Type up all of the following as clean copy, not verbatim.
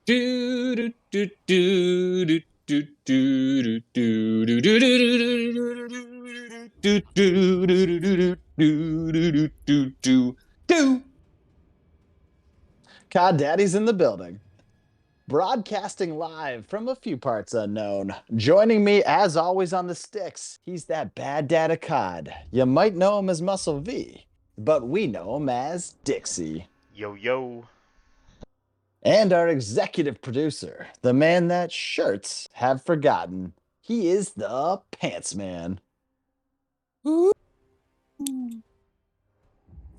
Do do do do do do do do do do do do do do. Cod Daddy's in the building. Broadcasting live from a few parts unknown. Joining me, as always, on the sticks, he's that bad dad of Cod. You might know him as Muscle V, but we know him as Dixie. Yo, yo. And our executive producer, the man that shirts have forgotten. He is the Pants Man.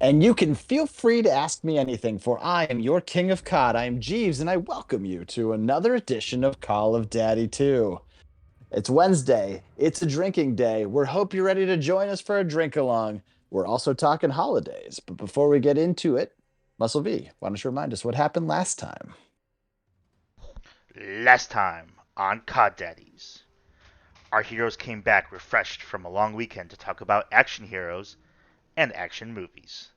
And you can feel free to ask me anything, for I am your king of Cod. I am Jeeves, and I welcome you to another edition of Call of Daddy 2. It's Wednesday. It's a drinking day. We hope you're ready to join us for a drink along. We're also talking holidays. But before we get into it, Muscle V, why don't you remind us what happened last time? Last time on Cod Daddies, our heroes came back refreshed from a long weekend to talk about action heroes and action movies.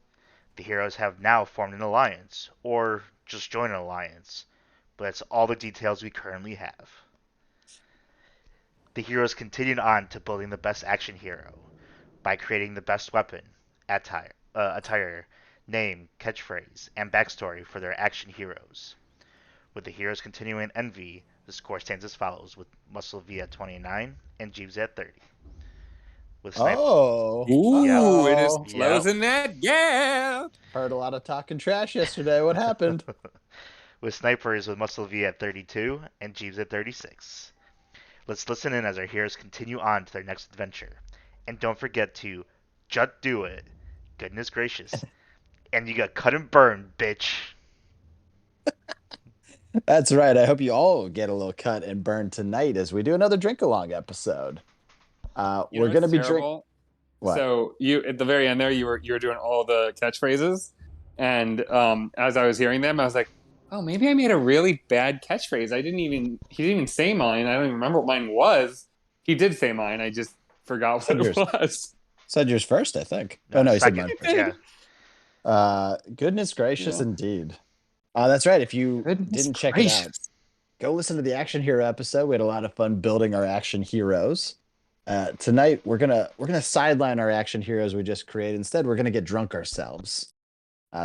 The heroes have now formed an alliance, or just joined an alliance, but that's all the details we currently have. The heroes continued on to building the best action hero by creating the best weapon, attire, name, catchphrase, and backstory for their action heroes. With the heroes continuing envy, the score stands as follows, with Muscle V at 29 and Jeeves at 30. With Snipe, Oh, Ooh, it is yep. closing that gap. heard a lot of talking trash yesterday. What happened? With Snipers with Muscle V at 32 and Jeeves at 36. Let's listen in as our heroes continue on to their next adventure. And don't forget to just do it. Goodness gracious. And you got cut and burned, bitch. That's right. I hope you all get a little cut and burned tonight as we do another drink along episode. You We're know what's gonna be drink. terrible? What? So you at the very end there, you were doing all the catchphrases, and as I was hearing them, I was like, oh, maybe I made a really bad catchphrase. He didn't even say mine. I don't even remember what mine was. He did say mine. I just forgot what Said it yours. was. Said yours first, I think. No, Oh no, you said second. mine first. Yeah. Goodness gracious, Yeah. indeed. That's right. If you Goodness didn't check it gracious. out, go listen to the Action Hero episode. We had a lot of fun building our action heroes. Tonight we're gonna sideline our action heroes we just created. Instead, we're gonna get drunk ourselves.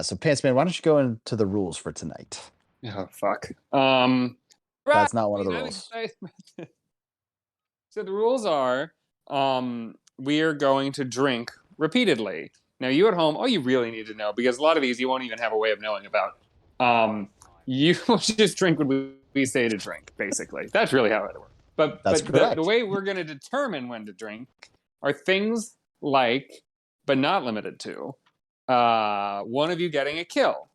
So Pants Man, why don't you go into the rules for tonight? Oh fuck. That's not one of the rules. So the rules are, we are going to drink repeatedly. Now you at home, all you really need to know, because a lot of these you won't even have a way of knowing about. You will just drink when we say to drink. Basically, that's really how it works. That's But correct. the way we're going to determine when to drink are things like, but not limited to, one of you getting a kill,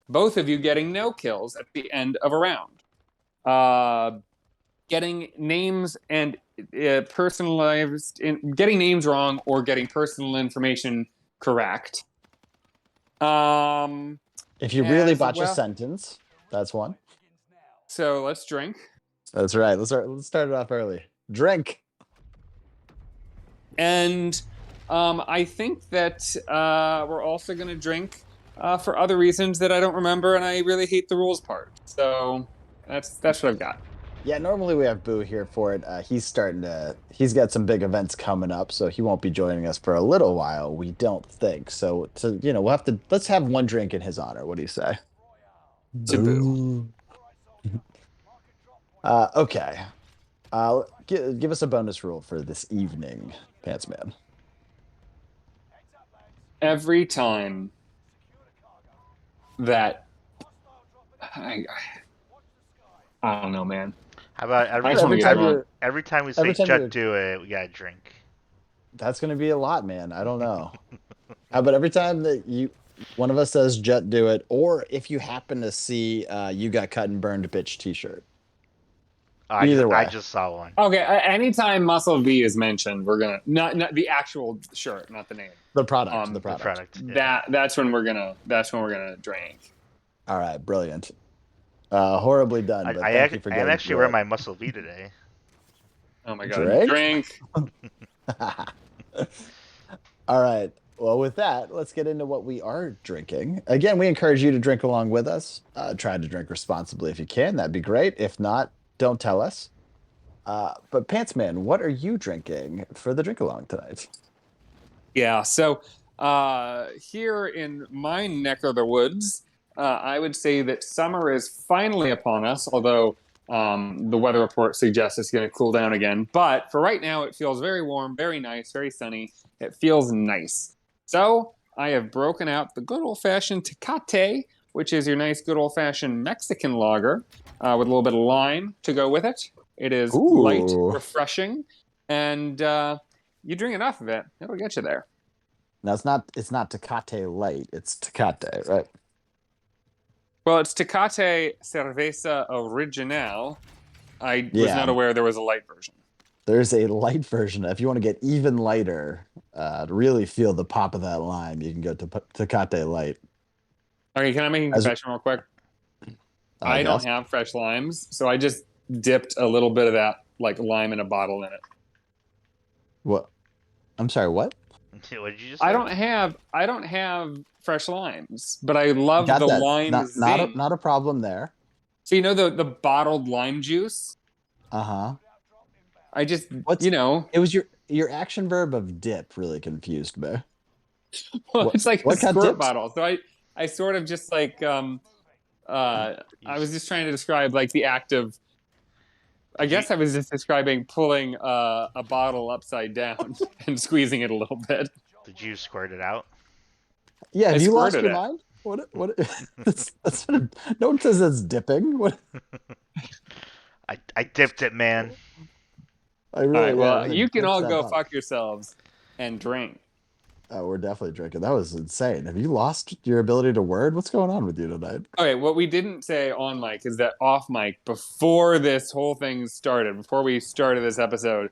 both of you getting no kills at the end of a round, getting names and getting names wrong or getting personal information correct. If you really as botch a well- sentence, that's one. So let's drink. That's right. Let's start it off early. Drink. And I think that we're also going to drink for other reasons that I don't remember, and I really hate the rules part. So that's what I've got. Yeah, normally we have Boo here for it. He's got some big events coming up, so he won't be joining us for a little while, we don't think. So let's have one drink in his honor. What do you say? To Boo. Okay. Give us a bonus rule for this evening, Pants Man. Every time that I don't know, man. How about I just wanna get drunk. every time we say every time just you're- do it, we gotta drink. That's gonna be a lot, man. I don't know. How about every time that one of us says "Jet, do it," or if you happen to see "You got cut and burned, bitch" T-shirt. Either way. I just saw one. Okay, anytime Muscle V is mentioned, we're gonna not the actual shirt, not the name. The product. The The product. product. Yeah. That's when we're gonna drink. All right, brilliant. Horribly done. But thank you for I am getting actually through wearing it. my Muscle V today. Oh my god, Drink? drink. All right. Well, with that, let's get into what we are drinking. Again, we encourage you to drink along with us. Try to drink responsibly if you can. That'd be great. If not, don't tell us. But Pantsman, what are you drinking for the drink along tonight? Yeah, so here in my neck of the woods, I would say that summer is finally upon us, although the weather report suggests it's going to cool down again. But for right now, it feels very warm, very nice, very sunny. It feels nice. So I have broken out the good old-fashioned Tecate, which is your nice good old-fashioned Mexican lager with a little bit of lime to go with it. It is light, Ooh. refreshing, and you drink enough of it, it'll get you there. Now it's not Tecate Light, it's Tecate, right? Well, it's Tecate Cerveza Original. I was Yeah. not aware there was a light version. There's a light version. If you want to get even lighter, to really feel the pop of that lime, you can go to Tecate Light. Okay, can I make a confession real quick? I I don't guess. have fresh limes, so I just dipped a little bit of that like lime in a bottle in it. What? I'm sorry, what? What did you just say? I don't have fresh limes, but I love Got the that. lime Not a, zing. not a problem there. So you know the bottled lime juice? Uh-huh. I just What's you know, it was your action verb of dip really confused me. well, What it's like a what got squirt dipped? bottle. So I sort of just like You I was just trying to describe like the act of I did you guess I was just describing pulling a bottle upside down and squeezing it a little bit. did you squirt it out? Yeah, I have you lost squirted your it. mind? What that's sort of, no one says that's dipping. What I dipped it, man. I All right, really yeah, well, I you can dipped all that go bottle. fuck yourselves and drink. Oh, we're definitely drinking. That was insane. Have you lost your ability to word? What's going on with you tonight? Okay, what we didn't say on mic is that off mic, before this whole thing started, before we started this episode,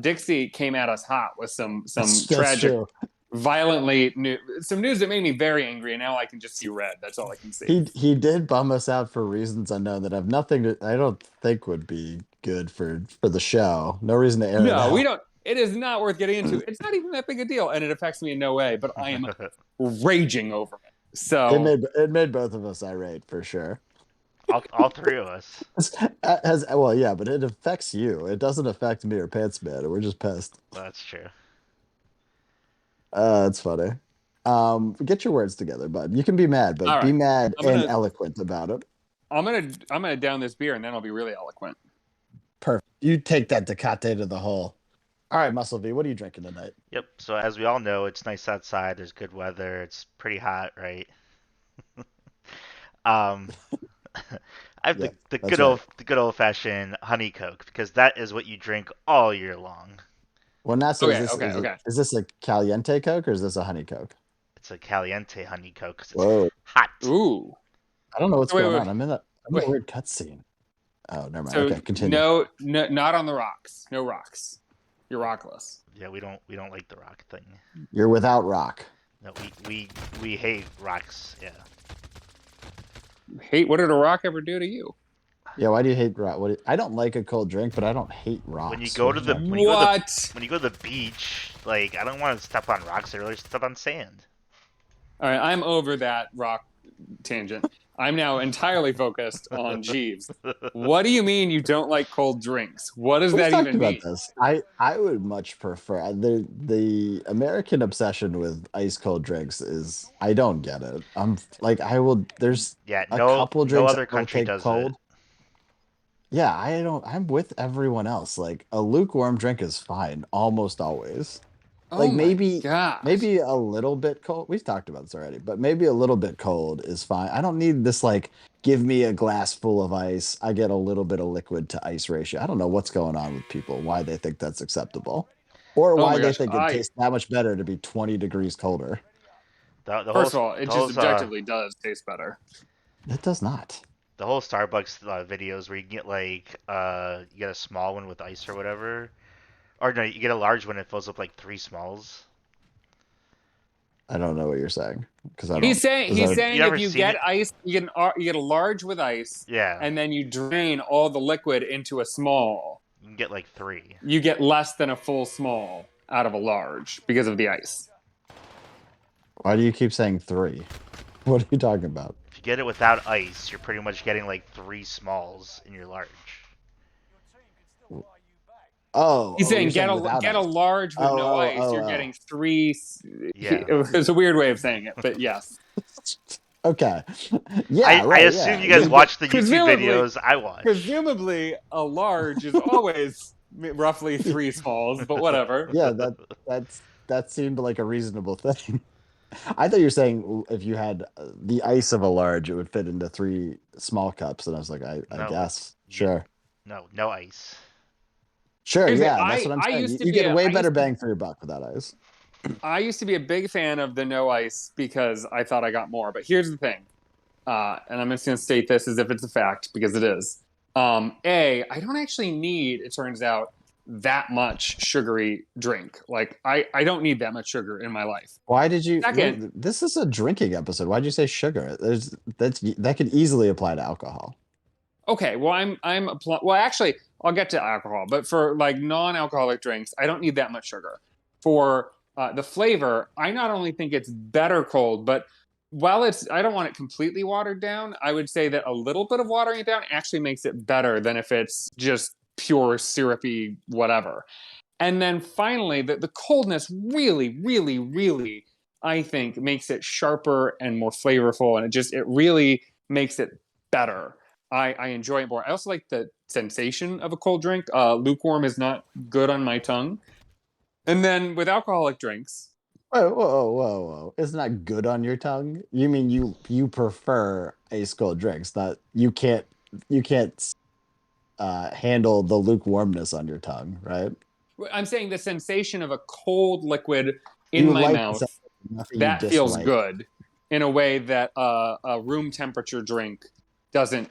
Dixie came at us hot with some That's tragic, true. violently new, some news that made me very angry, and now I can just see red. That's all I can see. He did bum us out for reasons unknown that have nothing to I don't think would be good for the show. No reason to air it No, we out. don't. It is not worth getting into. It's not even that big a deal, and it affects me in no way. But I am raging over it. So, It made both of us irate for sure. all three of us. Has well, yeah, but it affects you. It doesn't affect me or Pantsman. We're just pissed. That's true. That's funny. Get your words together, bud. You can be mad, all but be right, mad I'm and gonna eloquent about it. I'm gonna down this beer, and then I'll be really eloquent. Perfect. You take that Tecate to the hole. All right, Muscle V, what are you drinking tonight? Yep. So as we all know, it's nice outside. There's good weather. It's pretty hot, right? Um, I have Yeah, the that's right. good old fashioned honey coke because that is what you drink all year long. Well, now, so Okay, okay, okay. is this a caliente Coke or is this a honey Coke? It's a caliente honey coke 'cause it's Whoa. hot. Ooh. I don't know what's So going on. I'm in a wait. weird cutscene. Oh, never mind. So Okay, continue. no, no, not on the rocks. No rocks. You're rockless. Yeah, we don't like the rock thing. You're without rock. No, we hate rocks. Yeah. Hate. What did a rock ever do to you? Yeah, why do you hate rock? I don't like a cold drink, but I don't hate rocks. When you go to the What does that when mean? you go to What? the when you go to the beach, like I don't want to step on rocks. I really step on sand. All right, I'm over that rock tangent. I'm now entirely focused on Jeeves. What do you mean you don't like cold drinks? What does We've that talked even about mean? this. I would much prefer the American obsession with ice cold drinks is I don't get it. I'm like I will. There's Yeah, a no couple no drinks I other will country take does it. cold. Yeah, I don't. I'm with everyone else. Like a lukewarm drink is fine almost always. Oh Like my gosh. maybe a little bit cold. We've talked about this already, but maybe a little bit cold is fine. I don't need this like give me a glass full of ice. I get a little bit of liquid to ice ratio. I don't know what's going on with people, why they think that's acceptable. Or Oh why my they gosh. think it tastes that much better to be 20 degrees colder. The First of all, it the just whole objectively does taste better. It does not. the whole Starbucks videos where you get like you get a small one with ice or whatever, or no, you get a large one that fills up like three smalls. I don't know what you're saying because I don't. He's saying Is he's that saying Never if you seen get it? ice, you get a large with ice, Yeah, and then you drain all the liquid into a small. you can get like three. You get less than a full small out of a large because of the ice. Why do you keep saying 3? What are you talking about? If you get it without ice, you're pretty much getting like 3 smalls in your large. He's You're saying saying without get a ice. large with no ice. You're getting 3. Yeah. It's a weird way of saying it, but yes. Okay. Yeah, I right. assume Yeah. you guys watch the YouTube Presumably- videos I watch. Presumably, a large is always roughly 3 smalls, but whatever. Yeah, that seemed like a reasonable thing. I thought you were saying if you had the ice of a large, it would fit into 3 small cups, and I was like, I No. guess, sure, No ice. sure, Here's the- yeah, that's what I'm I saying. used to You be get a- way I better used to- bang for your buck without ice. I used to be a big fan of the no ice because I thought I got more. But here's the thing, and I'm just going to state this as if it's a fact because it is. I don't actually need, it turns out, that much sugary drink. Like I don't need that much sugar in my life. Why did you? Second- This is a drinking episode. Why'd you say sugar? That could easily apply to alcohol. Okay, well well actually I'll get to alcohol, but for like non-alcoholic drinks, I don't need that much sugar. For the flavor, I not only think it's better cold, but while I don't want it completely watered down, I would say that a little bit of watering it down actually makes it better than if it's just pure syrupy whatever. And then finally, the coldness really, really, really, I think, makes it sharper and more flavorful, and it really makes it better. I enjoy it more. I also like the sensation of a cold drink. Lukewarm is not good on my tongue. And then with alcoholic drinks, Whoa! It's not good on your tongue. You mean you prefer ice cold drinks? That you can't handle the lukewarmness on your tongue, right? I'm saying the sensation of a cold liquid in You my like the mouth, nothing you that feels dislike. good in a way that a room temperature drink doesn't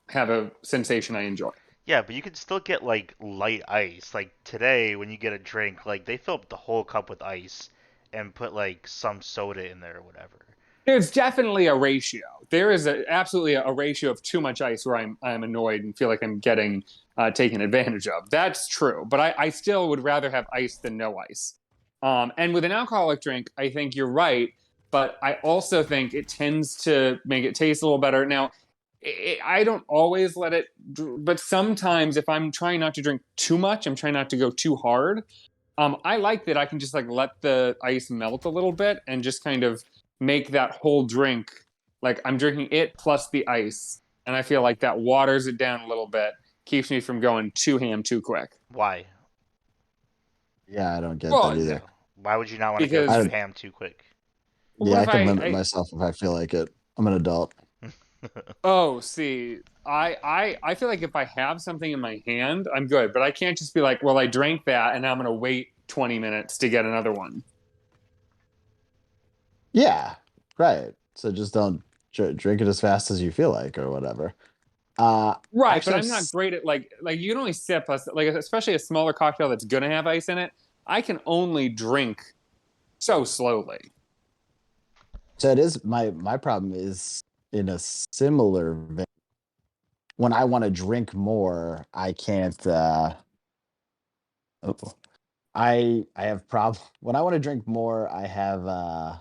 have a sensation I enjoy. Yeah, but you can still get like light ice. Like today, when you get a drink, like they fill up the whole cup with ice and put like some soda in there or whatever. There's definitely a ratio. There is absolutely a ratio of too much ice where I'm annoyed and feel like I'm getting taken advantage of. That's true, but I still would rather have ice than no ice. And with an alcoholic drink, I think you're right, but I also think it tends to make it taste a little better. Now, I don't always let it, but sometimes if I'm trying not to drink too much, I'm trying not to go too hard. I like that I can just like let the ice melt a little bit and just kind of make that whole drink like I'm drinking it plus the ice, and I feel like that waters it down a little bit, keeps me from going too ham too quick. Why? Yeah, I don't get Well, that either. Why would you not want to go Because- too ham too quick? Yeah, I If can limit myself if I feel like it. I'm an adult. Oh, see, I feel like if I have something in my hand, I'm good, but I can't just be like, well, I drank that and I'm gonna wait 20 minutes to get another one. Yeah, right. So just don't drink it as fast as you feel like or whatever. Right, Actually, but I'm not great at like you can only sip like especially a smaller cocktail that's gonna have ice in it. I can only drink so slowly. So it is my problem is in a similar vein. When I want to drink more, I can't. I have problem when I want to drink more. I have.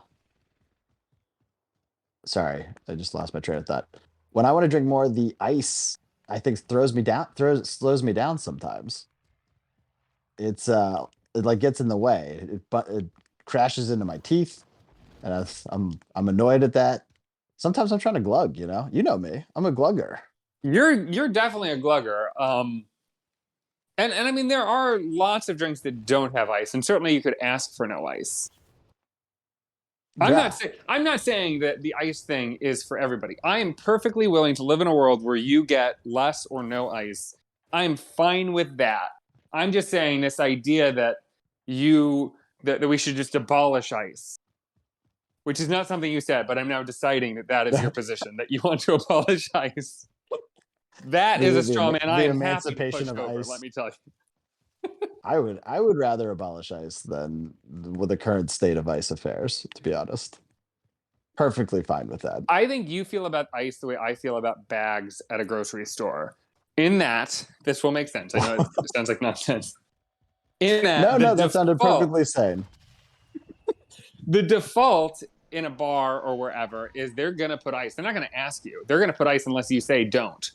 Sorry, I just lost my train of thought. When I want to drink more, the ice I think slows me down sometimes. It like gets in the way. It crashes into my teeth, and I'm annoyed at that. Sometimes I'm trying to glug. You know me. I'm a glugger. You're definitely a glugger. And I mean there are lots of drinks that don't have ice, and certainly you could ask for no ice. Yeah. I'm not saying that the ice thing is for everybody. I am perfectly willing to live in a world where you get less or no ice. I'm fine with that. I'm just saying this idea that that we should just abolish ice, which is not something you said, but I'm now deciding that is your position, that you want to abolish ice. That is a straw man. I am happy to push emancipation of over. ice. Let me tell you. I would rather abolish ice than with the current state of ice affairs, to be honest. Perfectly fine with that. I think you feel about ice the way I feel about bags at a grocery store. In that, this will make sense. I know it sounds like nonsense. In that, No, that sounded perfectly sane. The default in a bar or wherever is they're going to put ice. They're not going to ask you. They're going to put ice unless you say don't.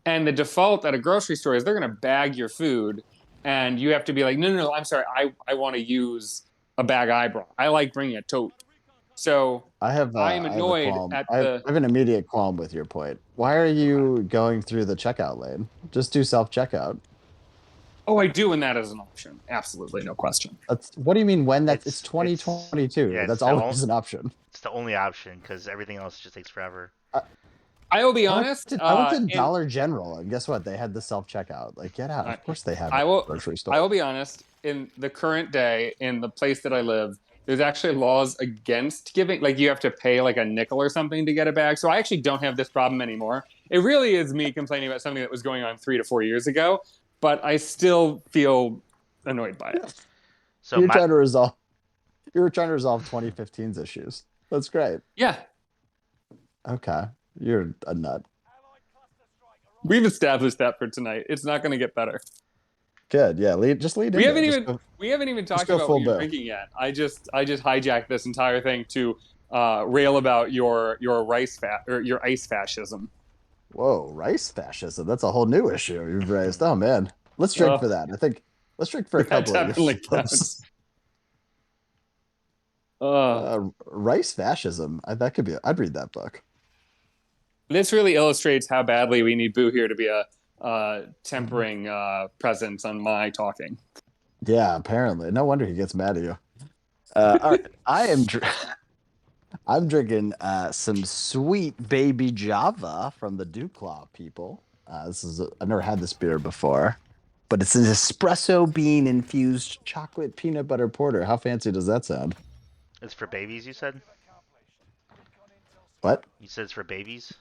And the default at a grocery store is they're going to bag your food, and you have to be like, no, I'm sorry. I want to use a bag I brought. I like bringing a tote. So I have I'm I have a annoyed qualm. at I the. have an immediate qualm with your point. Why are you going through the checkout lane? Just do self checkout. Oh, I do, and that is an option. Absolutely, no question. That's what do you mean when that's it's It's 2022. yeah, That's always an option. it's the only option because everything else just takes forever. I will be I went honest. to, I went to Dollar General and guess what? They had the self checkout. Like, get out. I, Of course they have it I at will. the grocery store. I will be honest. In the current day, in the place that I live, there's actually laws against giving. Like, you have to pay like a nickel or something to get a bag. So I actually don't have this problem anymore. It really is me complaining about something that was going on 3 to 4 years ago, but I still feel annoyed by it. So You're trying to resolve. You were trying to resolve 2015's issues. That's great. Yeah, Okay, you're a nut. we've established that for tonight. It's not going to get better. Good. Yeah. Just lead We into haven't it. even we haven't even talked go about full what you're bill. drinking yet. I just hijacked this entire thing to rail about your rice fat or your ice fascism. Whoa, rice fascism. That's a whole new issue you've raised. Oh man. Let's drink for that. I think let's drink for a That couple of definitely issues. counts. Rice fascism. That could be. I'd read that book. This really illustrates how badly we need Boo here to be a tempering presence on my talking. Yeah, apparently. No wonder he gets mad at you. All right. I'm drinking some sweet baby Java from the Dewclaw people. I've never had this beer before, but it's an espresso bean infused chocolate peanut butter porter. How fancy does that sound? it's for babies, you said? What? You said it's for babies?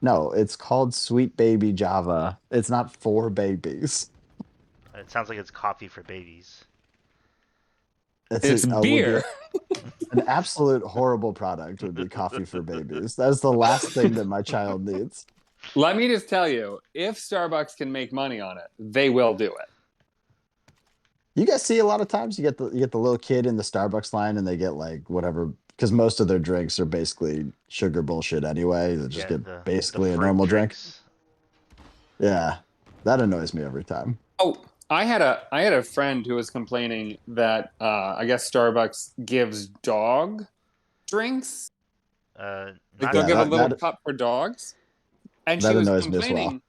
No, it's called Sweet Baby Java. It's not for babies. It sounds like it's coffee for babies. It's Would be beer. an absolute horrible product would be coffee for babies. That's the last thing that my child needs. Let me just tell you, if Starbucks can make money on it, they will do it. You guys see a lot of times you get the little kid in the Starbucks line and they get like whatever because most of their drinks are basically sugar bullshit anyway. They just get basically a normal drink. Yeah, that annoys me every time. Oh, I had a friend who was complaining that I guess Starbucks gives dog drinks. Like they'll give a little cup for dogs, and she was annoys me as well. complaining.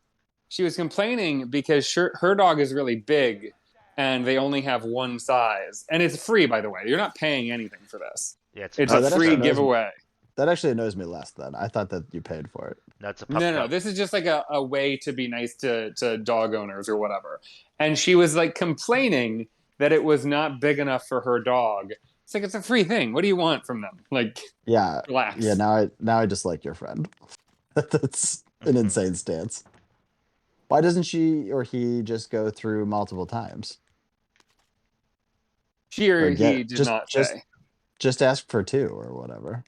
She was complaining because her dog is really big, and they only have one size, and it's free, by the way. You're not paying anything for this. Yeah, it's a free giveaway. That actually annoys me less then. I thought that you paid for it. That's a no. This is just like a way to be nice to dog owners or whatever. And she was like complaining that it was not big enough for her dog. It's like, it's a free thing. What do you want from them? Like, yeah, relax. Yeah, now I just like your friend. That's an insane stance. Why doesn't she or he just go through multiple times? She or he did not say. Just ask for 2 or whatever.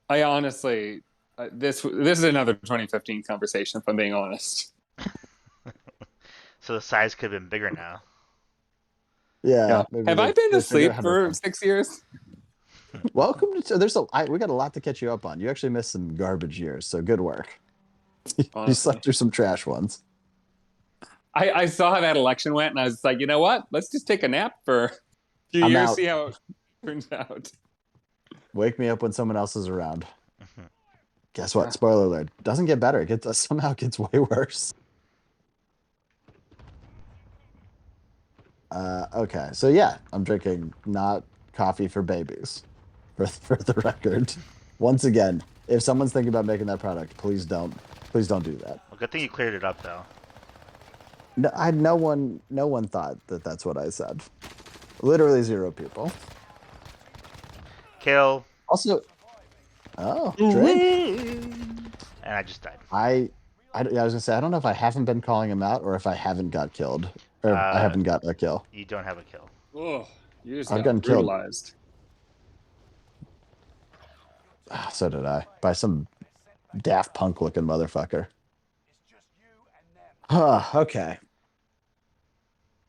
I honestly, this is another 2015 conversation, if I'm being honest. So the size could have been bigger now. Yeah. Have I been asleep for 6 years? Welcome to. We got a lot to catch you up on. You actually missed some garbage years, so good work. You slept through some trash ones. I saw how that election went, and I was like, you know what? Let's just take a nap for a few years, see how it turns out. Wake me up when someone else is around. Guess what? Spoiler alert. Doesn't get better. It somehow gets way worse. Okay, so yeah, I'm drinking not coffee for babies, for the record. Once again, if someone's thinking about making that product, please don't do that. Well, good thing you cleared it up, though. No one thought that that's what I said. Literally 0 people. Kill. Also, drink. And I just died. I was gonna say I don't know if I haven't been calling him out or if I haven't got killed or I haven't got a kill. You don't have a kill. Oh, you just I've got gotten brutalized. So did I by some Daft Punk looking motherfucker. Okay.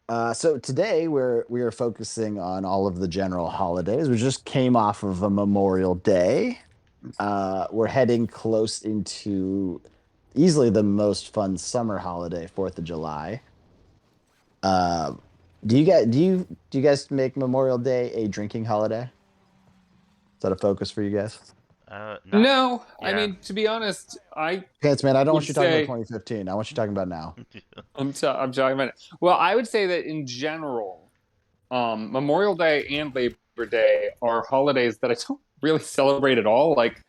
So today we are focusing on all of the general holidays. We just came off of a Memorial Day. We're heading close into easily the most fun summer holiday, 4th of July. Uh, do you guys make Memorial Day a drinking holiday? Is that a focus for you guys? Not. No, I Yeah. mean, to be honest, I Pants man, I don't would want you talking about say 2015. I want you talking about now. I'm talking about it. Well, I would say that in general, Memorial Day and Labor Day are holidays that I don't really celebrate at all. Like,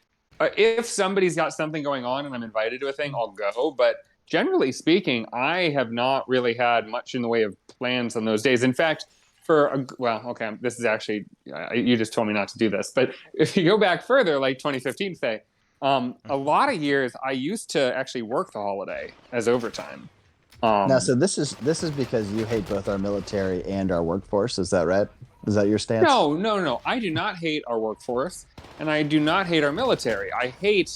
if somebody's got something going on and I'm invited to a thing, I'll go. But generally speaking, I have not really had much in the way of plans on those days. In fact, well, okay, this is actually you just told me not to do this, but if you go back further, like 2015, say, a lot of years I used to actually work the holiday as overtime. Now, Um, so this is because you hate both our military and our workforce. Is that right? Is that your stance? No, no, no. I do not hate our workforce, and I do not hate our military. I hate.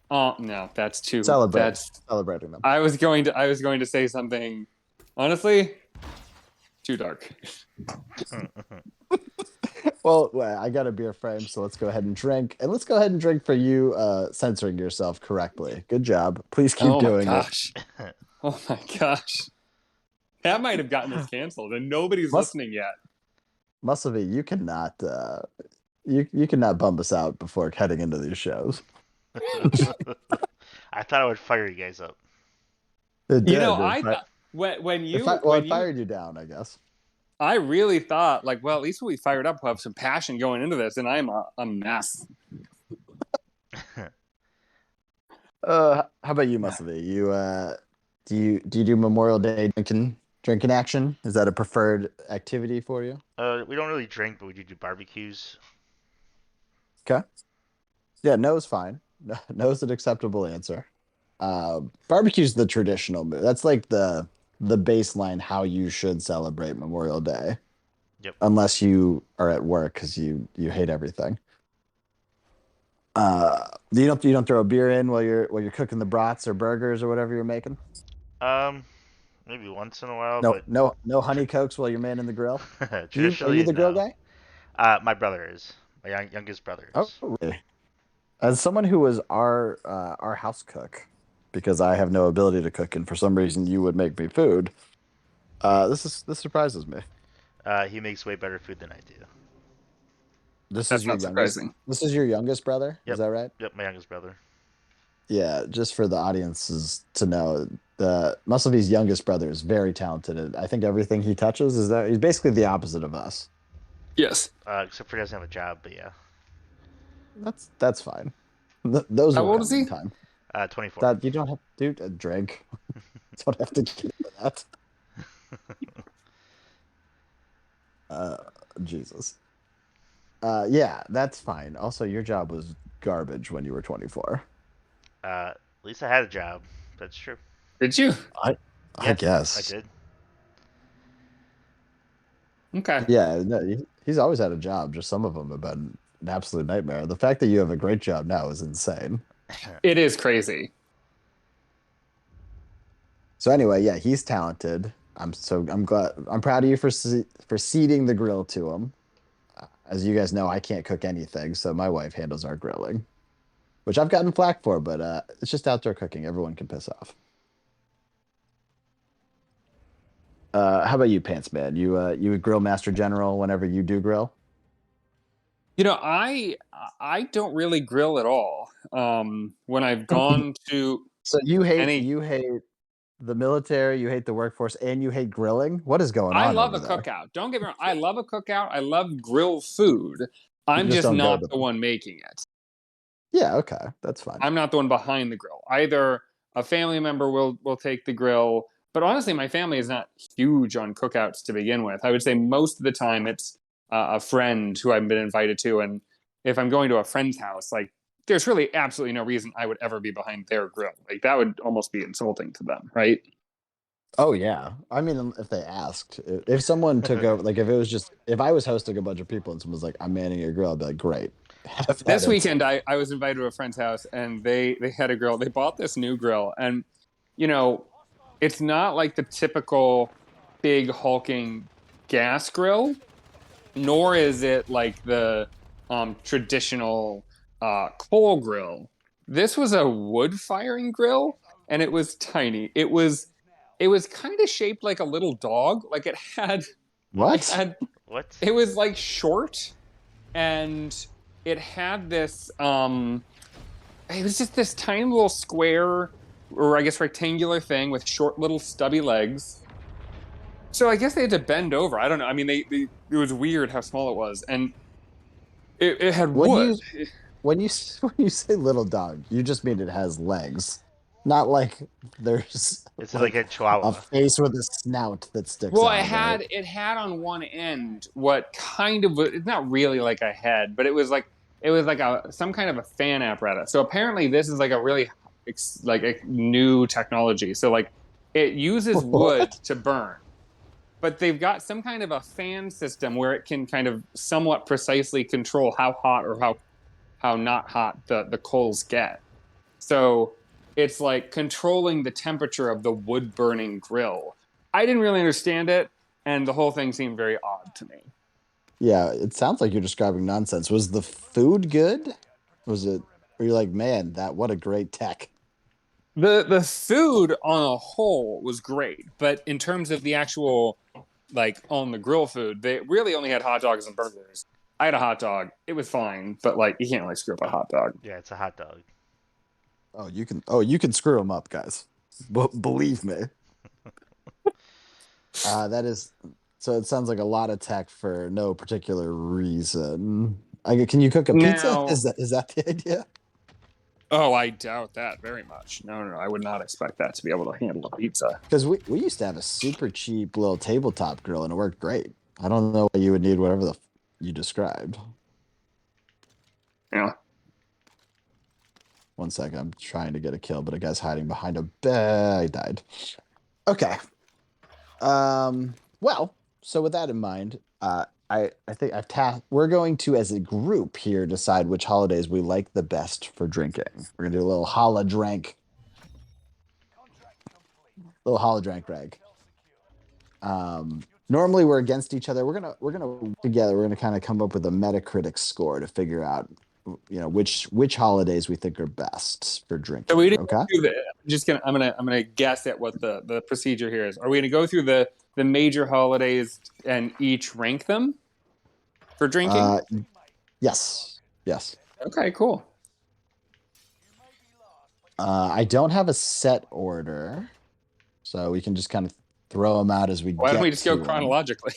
No, that's too. Celebrating, That's. celebrating them. I was going to say something. Honestly, too dark. Well, I got a beer frame, so let's go ahead and drink. And let's go ahead and drink for you censoring yourself correctly. Good job. Please keep Oh my doing it. gosh. Oh my gosh. That might have gotten us canceled, and nobody's Must listening yet. Muscovy, you cannot you cannot bump us out before heading into these shows. I thought I would fire you guys up. It You know, did. I thought when It fired you down, I guess. I really thought like, well, at least when we fired up, we'll have some passion going into this, and I'm a mess. How about you, Muscovy? You do you do Memorial Day drinking action? Is that a preferred activity for you? We don't really drink, but we do barbecues. Okay. Yeah, no is fine. No, no is an acceptable answer. Barbecue's the traditional move. That's like the baseline how you should celebrate Memorial Day, Yep. unless you are at work because you hate everything. You don't throw a beer in while you're cooking the brats or burgers or whatever you're making. Um, Maybe once in a while, No, but no honey cokes while you're manning the grill. Are you traditionally the grill no. guy? My brother is. My youngest brother Oh, is. really? As someone who was our house cook, because I have no ability to cook, and for some reason you would make me food. This surprises me. He makes way better food than I do. This is That's your not youngest. surprising. This is your youngest brother. Is Yep. that right? Yep. My youngest brother. Yeah. Just for the audiences to know, the Muscleby's youngest brother is very talented. I think everything he touches is that he's basically the opposite of us. Yes. Except for he doesn't have a job, but yeah. That's fine. Those How will old come is in he? time. 24. That you don't have to do a drink. Don't have to get into that. Uh, Jesus. Yeah, that's fine. Also, your job was garbage when you were 24. At least I had a job. That's true. Did you? I Yeah, I guess. did. Okay. Yeah, no, he's always had a job. Just some of them have been an absolute nightmare. The fact that you have a great job now is insane. It is crazy. So anyway, yeah, he's talented. I'm glad. I'm proud of you for seeding the grill to him. As you guys know, I can't cook anything, so my wife handles our grilling, which I've gotten flack for, but it's just outdoor cooking. Everyone can piss off. How about you, Pants Man? You a grill master general whenever you do grill? You know, I don't really grill at all. When I've gone to So any you hate the military, you hate the workforce, and you hate grilling? What is going I on love over a there? cookout. Don't get me wrong. I love a cookout. I love grill food. You I'm just just don't go not to the them. one making it. Yeah, okay, that's fine. I'm not the one behind the grill. Either a family member will take the grill, but honestly, my family is not huge on cookouts to begin with. I would say most of the time it's a friend who I've been invited to, and if I'm going to a friend's house, like there's really absolutely no reason I would ever be behind their grill. Like that would almost be insulting to them, right? Oh yeah, I mean, if they asked, if someone took over, like if I was hosting a bunch of people and someone was like, "I'm manning your grill," I'd be like, "Great, have at This it." weekend I was invited to a friend's house and they had a grill. They bought this new grill and you know, it's not like the typical big hulking gas grill, nor is it like the traditional coal grill. This was a wood firing grill, and it was tiny. It was kind of shaped like a little dog. Like What? What? it was like short, and it had this it was just this tiny little square, or I guess rectangular thing with short little stubby legs. So I guess they had to bend over. I don't know. I mean, it was weird how small it was, and it had When wood. you when you when you say little dog, you just mean it has legs, not like there's This is like like a a chihuahua. face with a snout that sticks Well, out of it. it had on one end what kind of it's not really like a head, but it was like some kind of a fan apparatus. So apparently this is like a really like a new technology. So like it uses wood What? to burn, but they've got some kind of a fan system where it can kind of somewhat precisely control how hot or how not hot the coals get. So it's like controlling the temperature of the wood burning grill. I didn't really understand it, and the whole thing seemed very odd to me. Yeah, it sounds like you're describing nonsense. Was the food good? Was it? Were you like, man, that what a great tech? The food on a whole was great, but in terms of the actual like on the grill food, they really only had hot dogs and burgers. I had a hot dog. It was fine, but like you can't really screw up a hot dog. Yeah, it's a hot dog. Oh, you can. Oh, you can screw them up, guys. Believe me. That is. So it sounds like a lot of tech for no particular reason. Can you cook a pizza? Now, Is that the idea? oh, I doubt that very much. No, I would not expect that to be able to handle a pizza. Because we used to have a super cheap little tabletop grill and it worked great. I don't know why you would need whatever you described. Yeah. One second, I'm trying to get a kill, but a guy's hiding behind a bed. I died. Okay. Well, so with that in mind, I think we're going to, as a group here, decide which holidays we like the best for drinking. We're gonna do a little Holi-Drank. Little Holi-Drank, Greg. Normally we're against each other. We're gonna work together. We're gonna kind of come up with a Metacritic score to figure out, which holidays we think are best for drinking. So we didn't Okay. do the, just gonna I'm gonna guess at what the procedure here is. Are we gonna go through the major holidays and each rank them for drinking? Yes. Yes. Okay, cool. I don't have a set order, so we can just kind of throw them out as we Why get don't we just go to 'em. chronologically?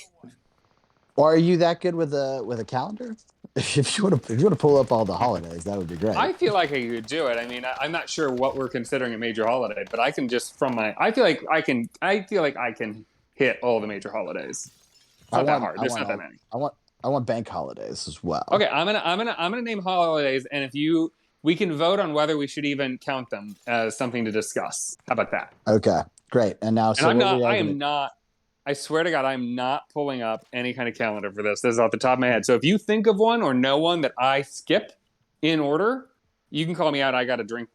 Or are you that good with a calendar? If you want to pull up all the holidays, that would be great. I feel like I could do it. I mean, I'm not sure what we're considering a major holiday, but I can just from my I feel like I can hit all the major holidays. It's not that hard. There's not that many. I want bank holidays as well. Okay, I'm gonna name holidays, and if we can vote on whether we should even count them as something to discuss. How about that? Okay, great. And now, so And what I am not. I swear to God, I'm not pulling up any kind of calendar for this. This is off the top of my head. So if you think of one or know one that I skip in order, you can call me out. I got a drink.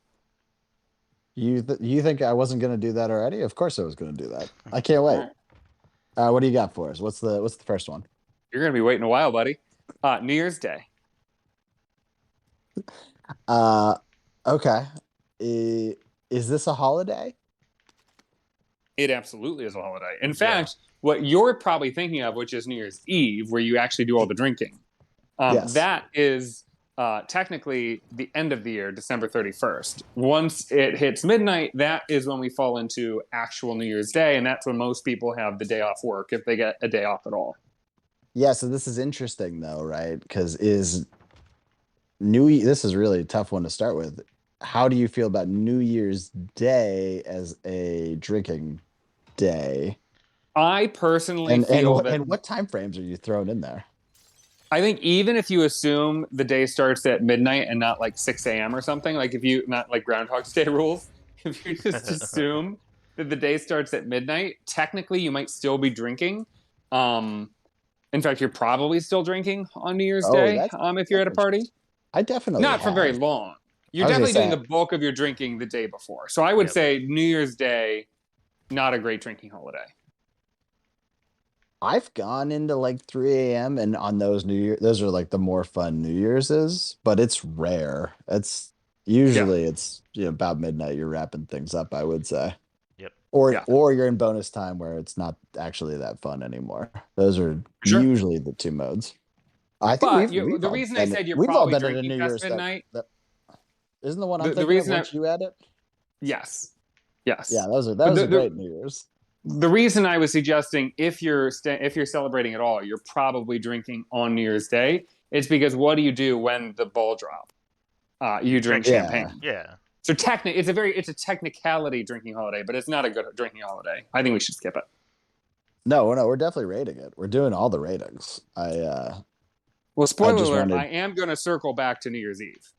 You think I wasn't going to do that already? Of course I was going to do that. I can't wait. What do you got for us? What's the first one? You're gonna be waiting a while, buddy. New Year's Day. Okay. Is this a holiday? It absolutely is a holiday. In fact, what you're probably thinking of, which is New Year's Eve, where you actually do all the drinking, Yes. that is technically the end of the year, December 31st. Once it hits midnight, that is when we fall into actual New Year's Day, and that's when most people have the day off work, if they get a day off at all. Yeah, so this is interesting though, right? Because this is really a tough one to start with. How do you feel about New Year's Day as a drinking day? I personally And feel that. and what time frames are you throwing in there? I think even if you assume the day starts at midnight and not like 6 a.m. or something, like if you, not like Groundhog's Day rules, if you just assume that the day starts at midnight, technically you might still be drinking. In fact, you're probably still drinking on New Year's Day if you're at a party. I definitely Not for very long. You're definitely doing the bulk of your drinking the day before. So I would say New Year's Day, not a great drinking holiday. I've gone into like 3 a.m. and on those those are like the more fun New Year's is, but it's rare. It's Yeah. usually it's about midnight you're wrapping things up, I would say. Yep. Yeah. Or you're in bonus time where it's not actually that fun anymore. Those are Sure. usually the two modes. I think But we've the all reason I been said you're we've all probably been at a drinking New past Year's midnight, that isn't the one I'm the thinking of. reason I Weren't you at it? yes, Yeah, yes. that But was a great New Year's. the reason I was suggesting if you're celebrating at all, you're probably drinking on New Year's Day. It's because what do you do when the ball drop? You drink Drink Yeah. champagne. Yeah. So it's a technicality drinking holiday, but it's not a good drinking holiday. I think we should skip it. No, we're definitely rating it. We're doing all the ratings. Well, I spoiler just alert, wanted I am going to circle back to New Year's Eve.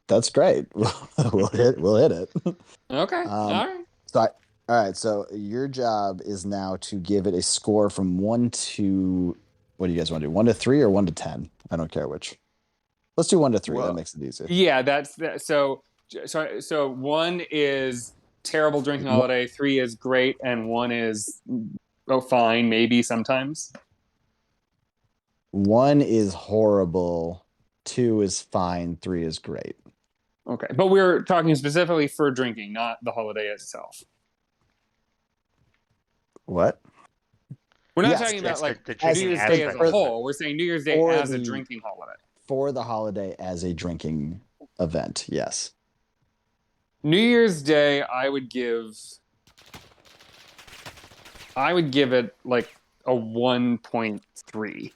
That's great. We'll hit it. Okay. Um, All right. so all right. So your job is now to give it a score from 1 to what do you guys want to do? 1 to 3 or 1 to 10? I don't care which. Let's do 1 to 3. That Well, makes it easy. yeah, that's that. So one is terrible drinking Wha- holiday, three is great, and one is fine, maybe sometimes. 1 is horrible. 2 is fine. 3 is great. Okay, but we're talking specifically for drinking, not the holiday itself. What? We're not Yes, talking about Yes, like the New drinking Year's Day as aspect a of it. whole. We're saying New Year's Day for as a the drinking holiday. for the holiday as a drinking event. Yes. New Year's Day, I would give it like a 1.3.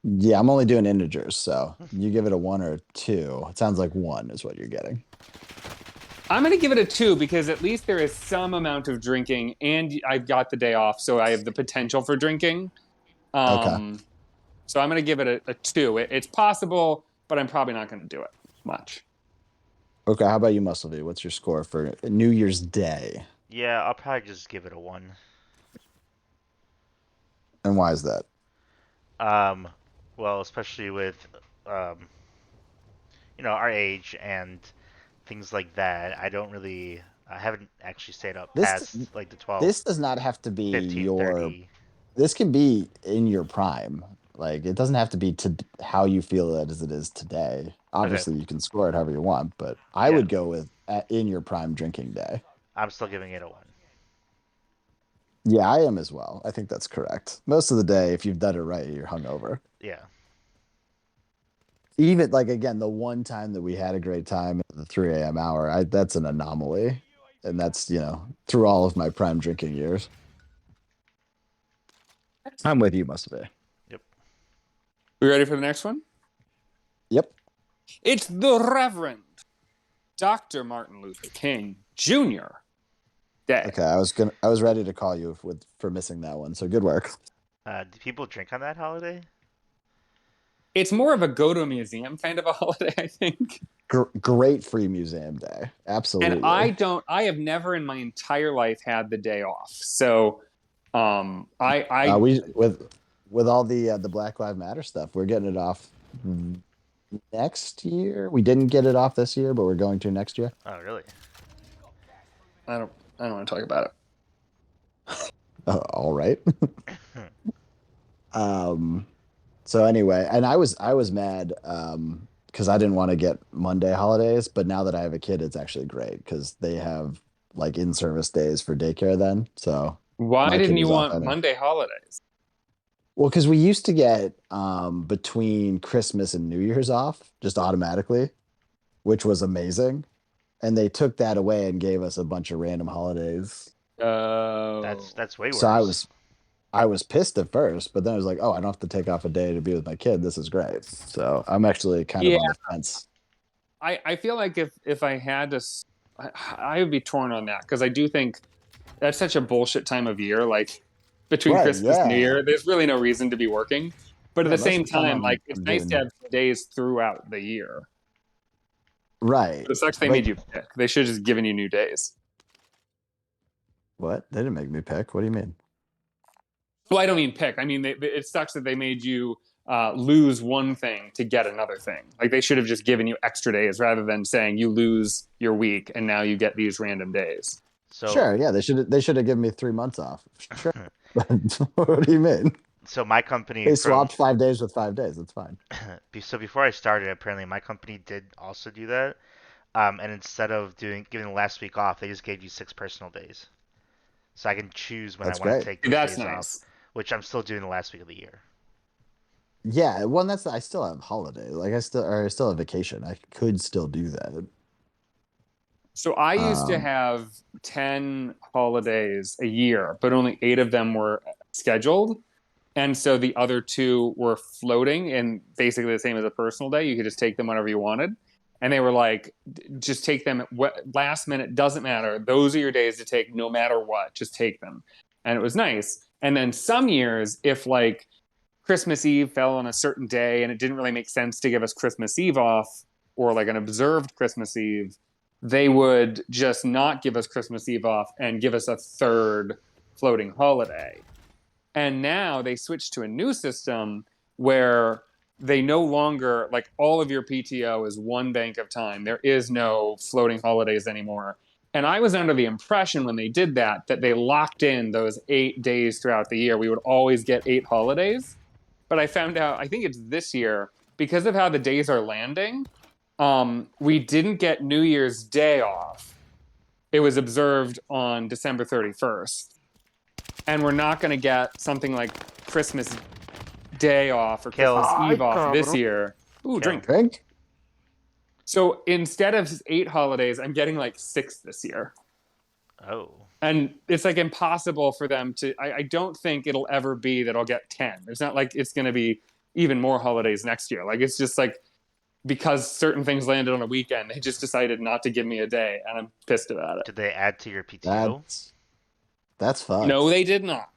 Yeah, I'm only doing integers, so you give it a 1 or a 2. It sounds like 1 is what you're getting. I'm going to give it a 2 because at least there is some amount of drinking, and I've got the day off, so I have the potential for drinking. Okay. So I'm going to give it a 2. It's possible, but I'm probably not going to do it much. Okay, how about you, Musclevy? What's your score for New Year's Day? Yeah, I'll probably just give it a 1. And why is that? Um, well, especially with um, our age and things like that. I haven't actually stayed up This past like the 12, this does not have to be 15, your 30. this can be in your prime. Like it doesn't have to be to how you feel it as it is today. Okay, Obviously, you can score it however you want, but I yeah, would go with in your prime drinking day. I'm still giving it a 1. Yeah, I am as well. I think that's correct. Most of the day, if you've done it right, you're hungover. Yeah. Even like again, the one time that we had a great time at the 3 a.m. hour, that's an anomaly. And that's, through all of my prime drinking years. I'm with you, must be. Yep. We ready for the next one? Yep. It's the Reverend Dr. Martin Luther King Jr. Day. Okay, I was ready to call you for missing that one. So good work. Do people drink on that holiday? It's more of a go to a museum kind of a holiday, I think. Great free museum day. Absolutely. And I have never in my entire life had the day off. So we with all the Black Lives Matter stuff, we're getting it off next year. We didn't get it off this year, but we're going to next year. Oh, really? I don't want to talk about it. All right. So anyway, and I was mad because I didn't want to get Monday holidays, but now that I have a kid, it's actually great because they have like in-service days for daycare then. So Why my didn't kid you was off want anyway. Monday holidays? Well, because we used to get between Christmas and New Year's off just automatically, which was amazing. And they took that away and gave us a bunch of random holidays. That's way worse. So I was pissed at first, but then I was like, oh, I don't have to take off a day to be with my kid. This is great. So I'm actually kind of on the fence. I feel like if I had to, I would be torn on that because I do think that's such a bullshit time of year. Like between Right, Christmas and New yeah. Year, there's really no reason to be working. But at Yeah, the most same of the time time, like it's I'm nice to doing have days throughout the year. right. It sucks they But made you pick. They should have just given you new days. what? They didn't make me pick. What do you mean? Well, I don't mean pick. I mean it sucks that they made you lose one thing to get another thing. Like they should have just given you extra days rather than saying you lose your week and now you get these random days. So, Sure, yeah, they should have given me 3 months off. Sure. What do you mean? so my company They from swapped 5 days with 5 days. That's fine. so before I started, apparently my company did also do that. And instead of giving the last week off, they just gave you 6 personal days. So I can choose when I That's want to great. take those That's days off, nice. which I'm still doing the last week of the year. Yeah, well, that's I still have holiday. Like I still have vacation. I could still do that. So I used to Um, have 10 holidays a year, but only 8 of them were scheduled. And so the other 2 were floating and basically the same as a personal day. You could just take them whenever you wanted. And they were like, just take them last minute, doesn't matter. Those are your days to take no matter what, just take them. And it was nice. And then some years, if like Christmas Eve fell on a certain day and it didn't really make sense to give us Christmas Eve off or like an observed Christmas Eve, they would just not give us Christmas Eve off and give us a third floating holiday. And now they switched to a new system where they no longer, like, all of your PTO is one bank of time. There is no floating holidays anymore. And I was under the impression when they did that they locked in those 8 days throughout the year. We would always get 8 holidays. But I found out, I think it's this year, because of how the days are landing, we didn't get New Year's Day off. It was observed on December 31st. And we're not going to get something like Christmas Day off or Kill. Christmas Eve off this year. Ooh, drink. drink? So instead of 8 holidays, I'm getting like 6 this year. Oh. And it's like impossible for them to. I don't think it'll ever be that I'll get 10. It's not like it's going to be even more holidays next year. Like, it's just like because certain things landed on a weekend, they just decided not to give me a day, and I'm pissed about it. Did they add to your PTO? That's fucked. No, they did not.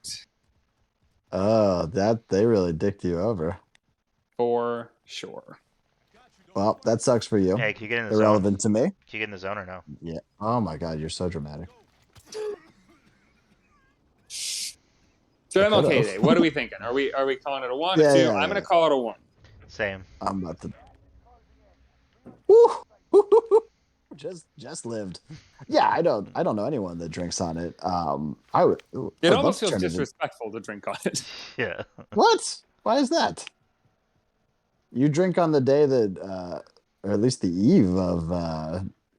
Oh, that they really dicked you over. For sure. Well, that sucks for you. Hey, can you get in the zone? Irrelevant to me. Can you get in the zone or no? Yeah. Oh my God, you're so dramatic. So I MLK could've. Day, what are we thinking? Are we calling it a 1 Yeah, or 2? yeah, I'm yeah. going to call it a 1. Same. I'm about to. Woo! Just lived. Yeah, I don't know anyone that drinks on it. I would. It I'd love almost to feels turn it in. disrespectful to drink on it. Yeah. What? Why is that? You drink on the day that, or at least the eve of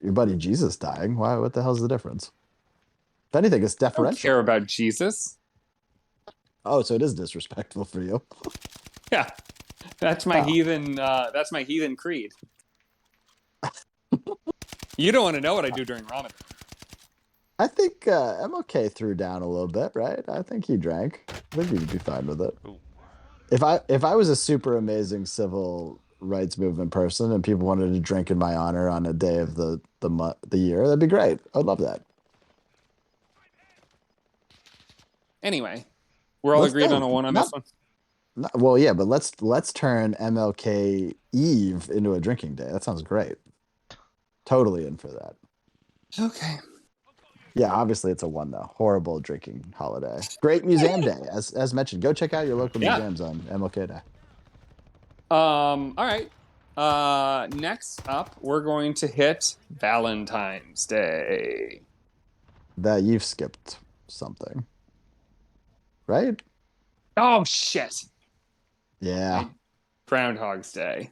your buddy Jesus dying. Why? What the hell's the difference? If anything, it's I don't deferential. care about Jesus. Oh, so it is disrespectful for you. Yeah, that's my Oh. heathen. That's my heathen creed. You don't want to know what I do during Ramadan. I think MLK threw down a little bit, right? I think he drank. I think he'd be fine with it. Ooh. If I was a super amazing civil rights movement person and people wanted to drink in my honor on a day of the year, that'd be great. I'd love that. Anyway, we're all Let's agreed go. on a 1 on Not- this one. Well, yeah, but let's turn MLK Eve into a drinking day. That sounds great. Totally in for that. Okay. Yeah, obviously it's a 1 though. Horrible drinking holiday. Great museum day, as mentioned. Go check out your local Yeah. museums on MLK Day. All right. Next up, we're going to hit Valentine's Day. That you've skipped something, right? Oh shit! Yeah, Groundhog's Day.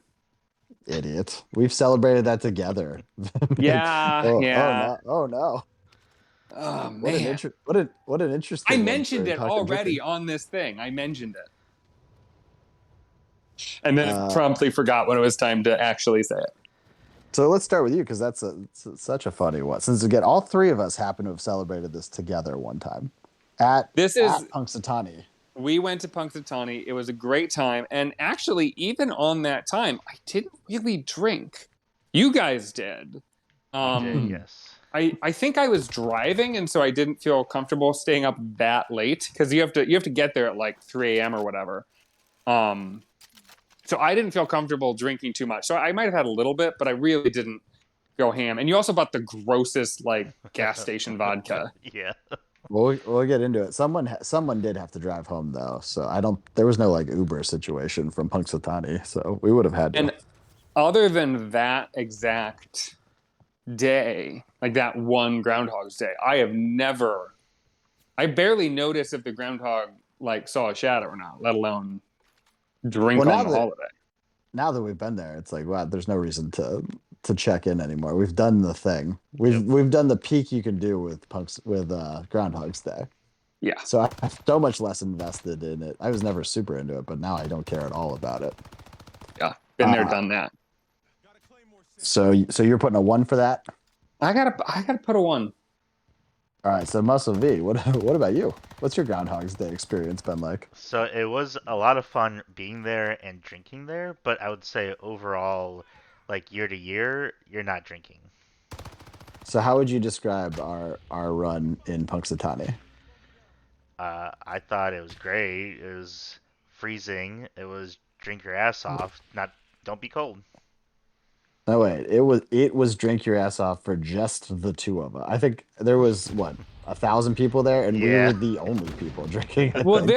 idiot. We've celebrated that together. Yeah, yeah. Oh no. Oh What an man. what an interesting. I one mentioned for it talking already drinking. on this thing. I mentioned it. And then Uh, promptly forgot when it was time to actually say it. So let's start with you because that's such a funny one. Since again, all 3 of us happen to have celebrated this together one time at Punxsutawney. We went to Punxsutawney. It was a great time. And actually, even on that time, I didn't really drink. You guys did. Yes. I think I was driving, and so I didn't feel comfortable staying up that late because you have to get there at like 3 a.m. or whatever. So I didn't feel comfortable drinking too much. So I might have had a little bit, but I really didn't go ham. And you also bought the grossest like gas station vodka. Yeah. We'll get into it. Someone did have to drive home though, so there was no like Uber situation from Punxsutawney, so we would have had to. And other than that exact day, like that one Groundhog's Day, I barely noticed if the groundhog like saw a shadow or not, let alone drink Well, on the holiday. now that we've been there, it's like, wow, there's no reason to check in anymore. We've done the thing. We've done the peak you can do with Groundhog's Day. Yeah. So I'm so much less invested in it. I was never super into it, but now I don't care at all about it. Yeah. Been there, done that. So you're putting a 1 for that? I gotta put a 1. All right. So Muscle V, what about you? What's your Groundhog's Day experience been like? So it was a lot of fun being there and drinking there, but I would say overall, like year to year, you're not drinking. So how would you describe our run in Punxsutawney? I thought it was great. It was freezing. It was drink your ass off. Not don't be cold. No, wait. It was drink your ass off for just the two of us. I think there was what 1,000 people there, and we Yeah. were the only people drinking. I Well, think.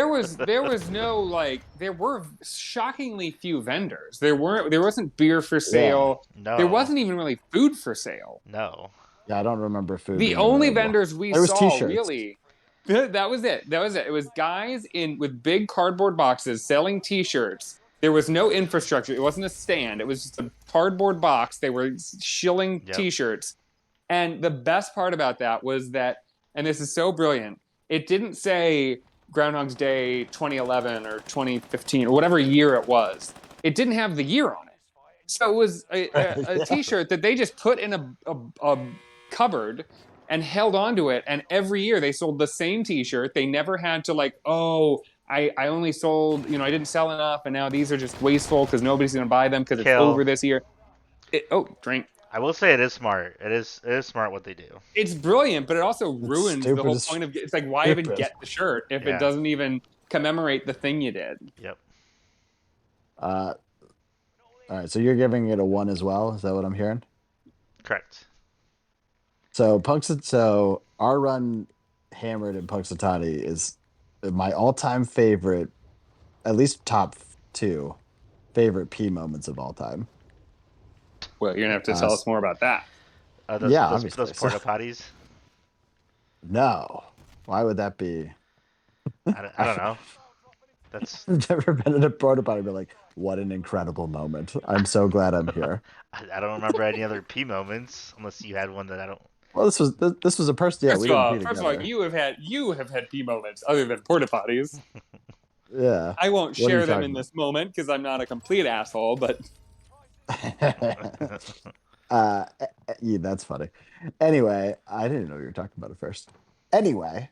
there was no like there were shockingly few vendors. There wasn't beer for sale. No. There wasn't even really food for sale. No. Yeah, I don't remember food. The being only available. vendors we There was saw t-shirts. really that was it. That was it. It was guys with big cardboard boxes selling t-shirts. There was no infrastructure. It wasn't a stand. It was just a cardboard box. They were shilling Yep. t-shirts. And the best part about that was that, and this is so brilliant, it didn't say Groundhog's Day 2011 or 2015 or whatever year it was. It didn't have the year on it. So it was a Yeah. t-shirt that they just put in a cupboard and held onto it. And every year they sold the same t-shirt. They never had to like, oh, I only sold, I didn't sell enough. And now these are just wasteful because nobody's going to buy them because it's Kill. over this year. Drink. I will say it is smart. It is smart what they do. It's brilliant, but it also ruins the stupid whole as point of it's like, why even stupid. get the shirt if Yeah. it doesn't even commemorate the thing you did? Yep. All right. So you're giving it a 1 as well. Is that what I'm hearing? Correct. So our run hammered in Punxsutawney is my all-time favorite, at least top 2 favorite pee moments of all time. Well, you're gonna have to tell us more about that. Those, Yeah, those, obviously. those porta potties. No, why would that be? I don't know. That's I've never been in a porta potty and be like, what an incredible moment. I'm so glad I'm here. I don't remember any other pee moments unless you had one that I don't. Well, this was a person. Yeah, we didn't pee First of together. all, you have had pee moments other than porta potties. Yeah. I won't What are share you them talking in about? this moment because I'm not a complete asshole. But Yeah, that's funny. Anyway, I didn't know you were talking about it first. Anyway,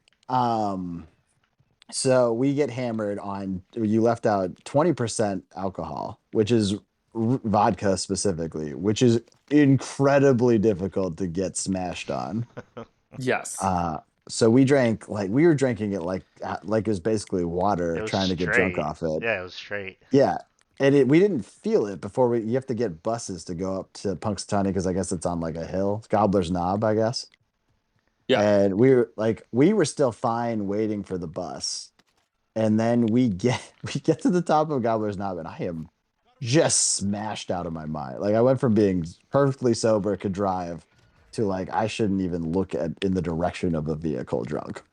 so we get hammered on. You left out 20% alcohol, which is vodka specifically, which is incredibly difficult to get smashed on. yes, So we were drinking it like it was basically water, It was trying to get drunk straight. off it. Yeah, it was straight. Yeah. And we didn't feel it before you have to get buses to go up to Punxsutawney because I guess it's on like a hill. It's Gobbler's Knob, I guess. Yeah. And we were still fine waiting for the bus. And then we get to the top of Gobbler's Knob and I am just smashed out of my mind. Like I went from being perfectly sober, could drive, to like I shouldn't even look in the direction of a vehicle drunk.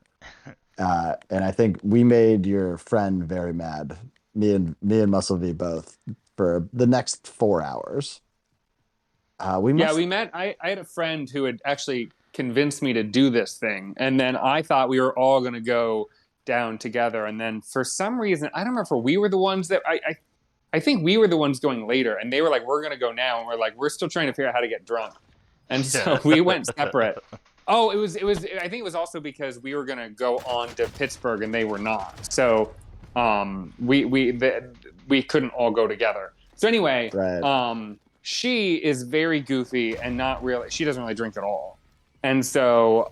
And I think we made your friend very mad. Me and Muscle V both for the next 4 hours. We met. I had a friend who had actually convinced me to do this thing, and then I thought we were all going to go down together. And then for some reason, I don't remember if we were the ones that I think we were the ones going later, and they were like, "We're going to go now," and we're like, "We're still trying to figure out how to get drunk," and so we went separate. Oh, it was. I think it was also because we were going to go on to Pittsburgh, and they were not. So we couldn't all go together. So anyway, Right. she is very goofy and not really. She doesn't really drink at all, and so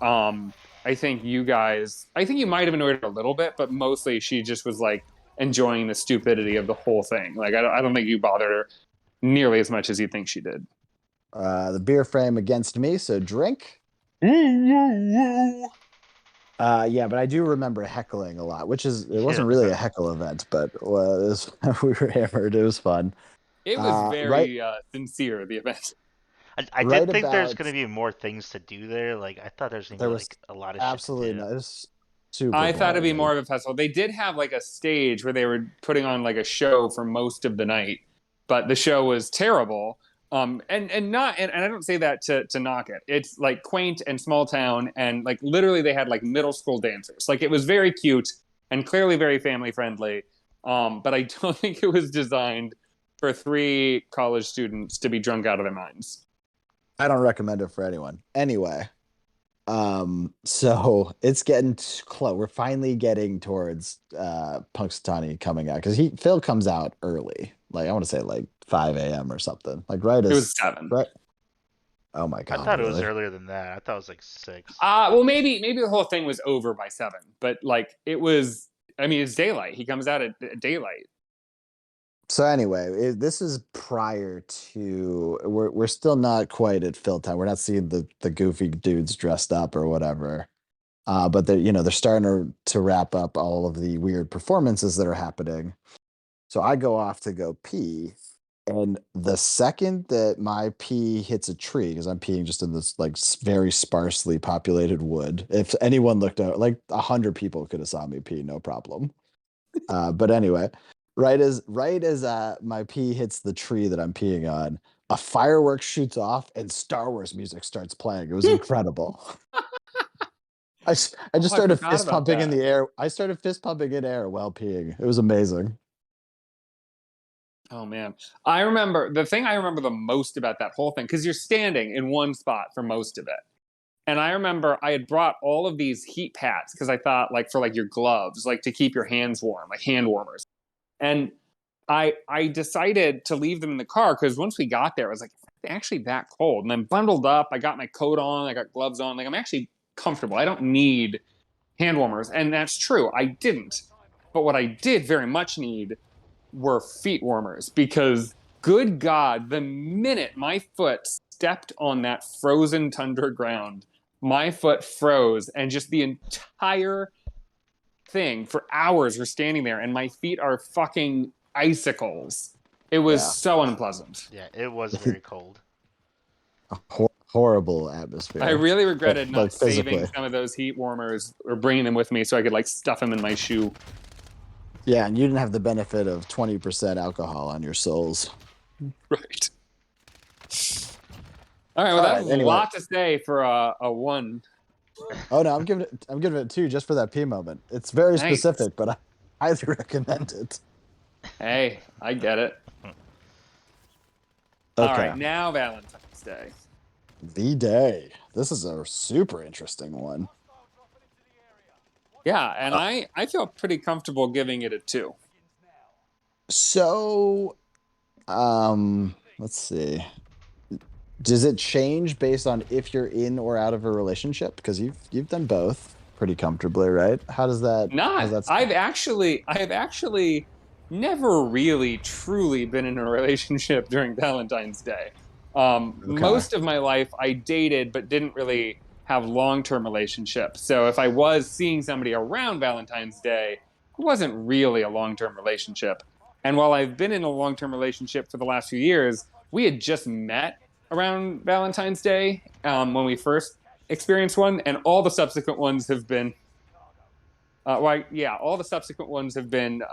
I think you might have annoyed her a little bit, but mostly she just was like enjoying the stupidity of the whole thing. Like I don't think you bothered her nearly as much as you think she did. The beer frame against me, so drink. Yeah, but I do remember heckling a lot, it wasn't really a heckle event, but we were hammered. It was fun. It was right. very sincere, the event. I right did think there's about gonna be more things to do there. Like I thought there's gonna be there was like a lot of shit to absolutely do. no, it was super I thought it'd be boring. more of a festival. They did have like a stage where they were putting on like a show for most of the night, but the show was terrible. And I don't say that to knock it. It's like quaint and small town, and like literally they had like middle school dancers. Like it was very cute and clearly very family friendly. But I don't think it was designed for three college students to be drunk out of their minds. I don't recommend it for anyone. Anyway, so it's getting close. We're finally getting towards Punxsutawney coming out because he Phil comes out early. Like I want to say like 5 a.m. or something. Like right It as was 7. right. Oh my I God, thought it was really? earlier than that. I thought it was like 6. Well, maybe the whole thing was over by 7, but like it was. I mean, it's daylight. He comes out at daylight. So anyway, this is prior to we're still not quite at Phil time. We're not seeing the goofy dudes dressed up or whatever. But they're starting to wrap up all of the weird performances that are happening. So I go off to go pee, and the second that my pee hits a tree, because I'm peeing just in this like very sparsely populated wood. If anyone looked out, like 100 people could have saw me pee, no problem. But anyway, right as my pee hits the tree that I'm peeing on, a firework shoots off and Star Wars music starts playing. It was incredible. I just Oh, I started forgot fist about pumping in that. the air. I started fist pumping in air while peeing. It was amazing. Oh man, I remember the thing I remember the most about that whole thing because you're standing in one spot for most of it. And I remember I had brought all of these heat pads because I thought like for like your gloves, like to keep your hands warm, like hand warmers. And I decided to leave them in the car because once we got there, I was like, it's actually that cold. And then bundled up, I got my coat on, I got gloves on, like I'm actually comfortable. I don't need hand warmers. And that's true. I didn't. But what I did very much need were feet warmers because good God, the minute my foot stepped on that frozen tundra ground, my foot froze and just the entire thing for hours we're standing there and my feet are fucking icicles. It was Yeah. so unpleasant. Yeah, it was very cold. Horrible I atmosphere. really regretted Like not saving physically. some of those heat warmers or bringing them with me so I could like stuff them in my shoe. Yeah, and you didn't have the benefit of 20% alcohol on your soles. Right. All right. Well, All that's right, a anyway. lot to say for a 1. Oh no, I'm giving it 2 just for that pee moment. It's very Nice. specific, but I highly recommend it. Hey, I get it. All Okay. right, now Valentine's Day. V-Day. This is a super interesting one. Yeah, and Uh, I feel pretty comfortable giving it a 2. so, let's see. Does it change based on if you're in or out of a relationship? Because you've done both pretty comfortably, right? How's Not. that stand? I've actually never really truly been in a relationship during Valentine's Day. Okay. Most of my life I dated but didn't really have long-term relationships. So if I was seeing somebody around Valentine's Day, it wasn't really a long-term relationship. And while I've been in a long-term relationship for the last few years, we had just met around Valentine's Day when we first experienced one, and all the subsequent ones have been all the subsequent ones have been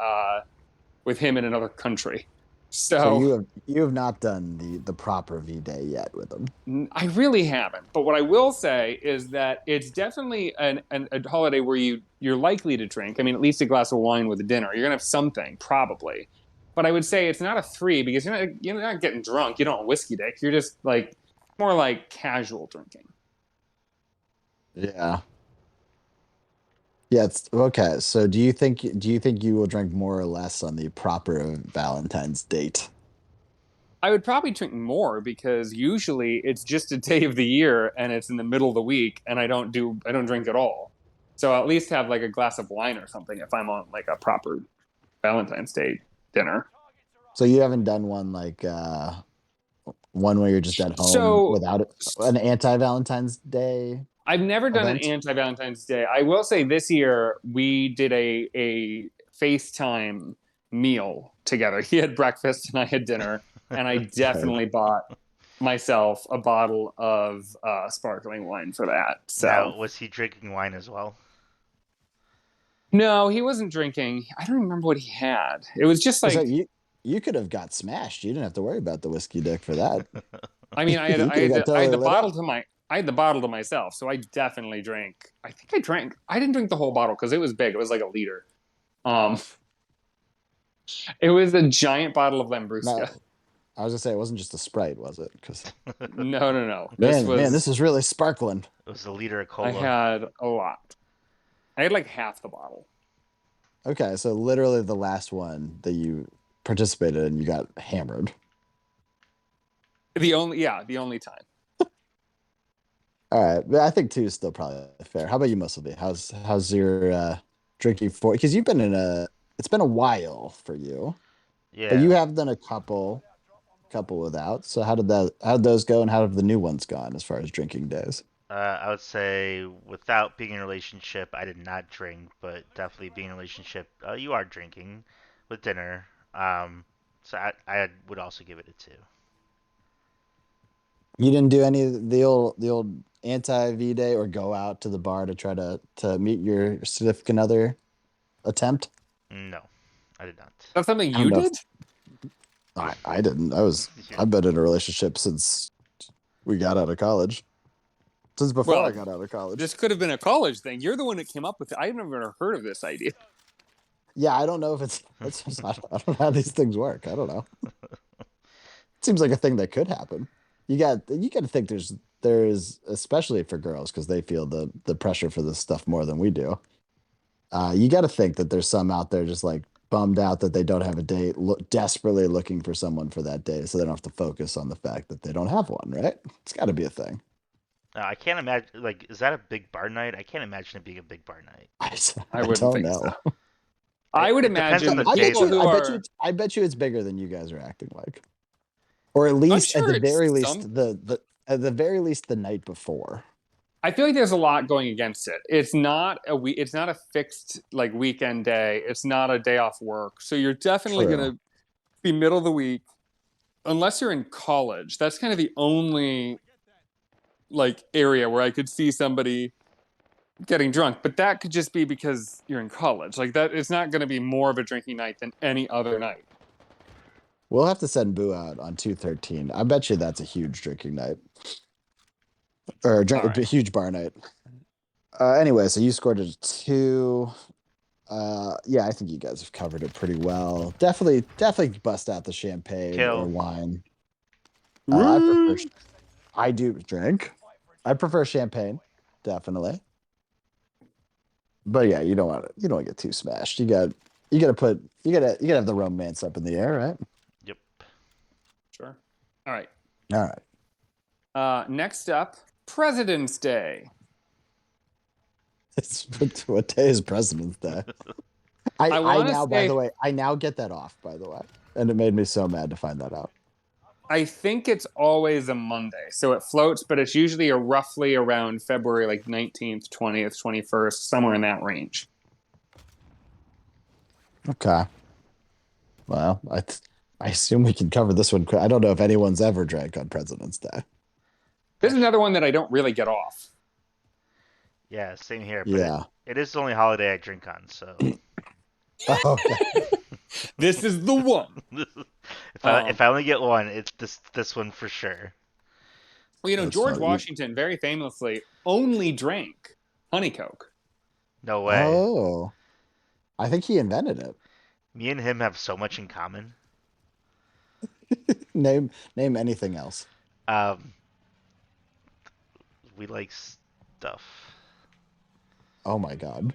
with him in another country. So So you have not done the proper V-Day yet with them. I really haven't. But what I will say is that it's definitely a holiday where you're likely to drink. I mean, at least a glass of wine with a dinner. You're gonna have something probably. But I would say it's not a 3 because you're not getting drunk. You don't have whiskey dick. You're just like more like casual drinking. Yeah. Yeah, it's okay. So do you think you will drink more or less on the proper Valentine's date? I would probably drink more because usually it's just a day of the year and it's in the middle of the week and I don't drink at all. So I'll at least have like a glass of wine or something if I'm on like a proper Valentine's Day dinner. So you haven't done one like one where you're just at home So without an anti-Valentine's Day I've never done an event? anti-Valentine's Day. I will say this year we did a FaceTime meal together. He had breakfast and I had dinner, and I definitely bought myself a bottle of sparkling wine for that. So Now, was he drinking wine as well? no, he wasn't drinking. I don't remember what he had. It was just So like, you could have got smashed. You didn't have to worry about the whiskey dick for that. I mean, You could have got I had totally the lit bottle up. to my I had the bottle to myself, so I definitely drank. I think I drank. I didn't drink the whole bottle because it was big. It was like a liter. Um, it was a giant bottle of Lambrusco. No, I was gonna say it wasn't just a Sprite, was it? Because No, no, no. man, this is really sparkling. It was a liter of I cola. had a lot. I had like half the bottle. Okay, so literally the last one that you participated in, you got hammered. The only time. All right, but I think two is still probably fair. How about you, Muscleby? How's your drinking for? Because you've been it's been a while for you, but Yeah. you have done a couple without. So how'd those go, and how have the new ones gone as far as drinking days? I would say without being in a relationship, I did not drink, but definitely being in a relationship, you are drinking with dinner. So I would also give it a 2. You didn't do any of the old anti V day or go out to the bar to try to meet your significant other attempt? No, I did not. That's something I don't you know if did? I didn't. I've been in a relationship since we got out of college. Since before I Well, got out of college. this could have been a college thing. You're the one that came up with it. I've never heard of this idea. Yeah, I don't know if it's just, I don't know how these things work. I don't know. It seems like a thing that could happen. You got to think there's especially for girls because they feel the pressure for this stuff more than we do. You got to think that there's some out there just like bummed out that they don't have a date, desperately looking for someone for that day, so they don't have to focus on the fact that they don't have one. Right? It's got to be a thing. I can't imagine. Like, is that a big bar night? I can't imagine it being a big bar night. I I wouldn't don't think know. so. I would It depends on imagine the the I day, bet people you. who though. are. I bet you it's bigger than you guys are acting like, or at I'm least at sure the it's very least some. at the very least the night before. I feel like there's a lot going against it. It's not a week. It's not a fixed like weekend day. It's not a day off work. So you're definitely True. gonna be middle of the week, unless you're in college. That's kind of the only like area where I could see somebody getting drunk. But that could just be because you're in college. Like that, it's not going to be more of a drinking night than any other night. We'll have to send Boo out on 213. I bet you that's a huge drinking night or All a right. huge bar night. Anyway, so you scored a 2. Yeah, I think you guys have covered it pretty well. Definitely bust out the champagne or Kill. wine. Woo! I do drink. I prefer champagne, definitely. But yeah, you don't want to get too smashed. You gotta have the romance up in the air, right? Yep. Sure. All right. All right. Next up, President's Day. What day is President's Day? I I wanna now, by say- the way, I now get that off, by the way. And it made me so mad to find that out. I think it's always a Monday, so it floats, but it's usually roughly around February, like 19th, 20th, 21st, somewhere in that range. Okay. Well, I assume we can cover this one. I don't know if anyone's ever drank on President's Day. This is another one that I don't really get off. Yeah, same here. But Yeah. it is the only holiday I drink on, so Oh, okay. This is the one. if I only get one, it's this one for sure. Well, That's George funny. Washington very famously only drank honey Coke. No way. Oh, I think he invented it. Me and him have so much in common. Name anything else. Um, we like stuff. Oh my God.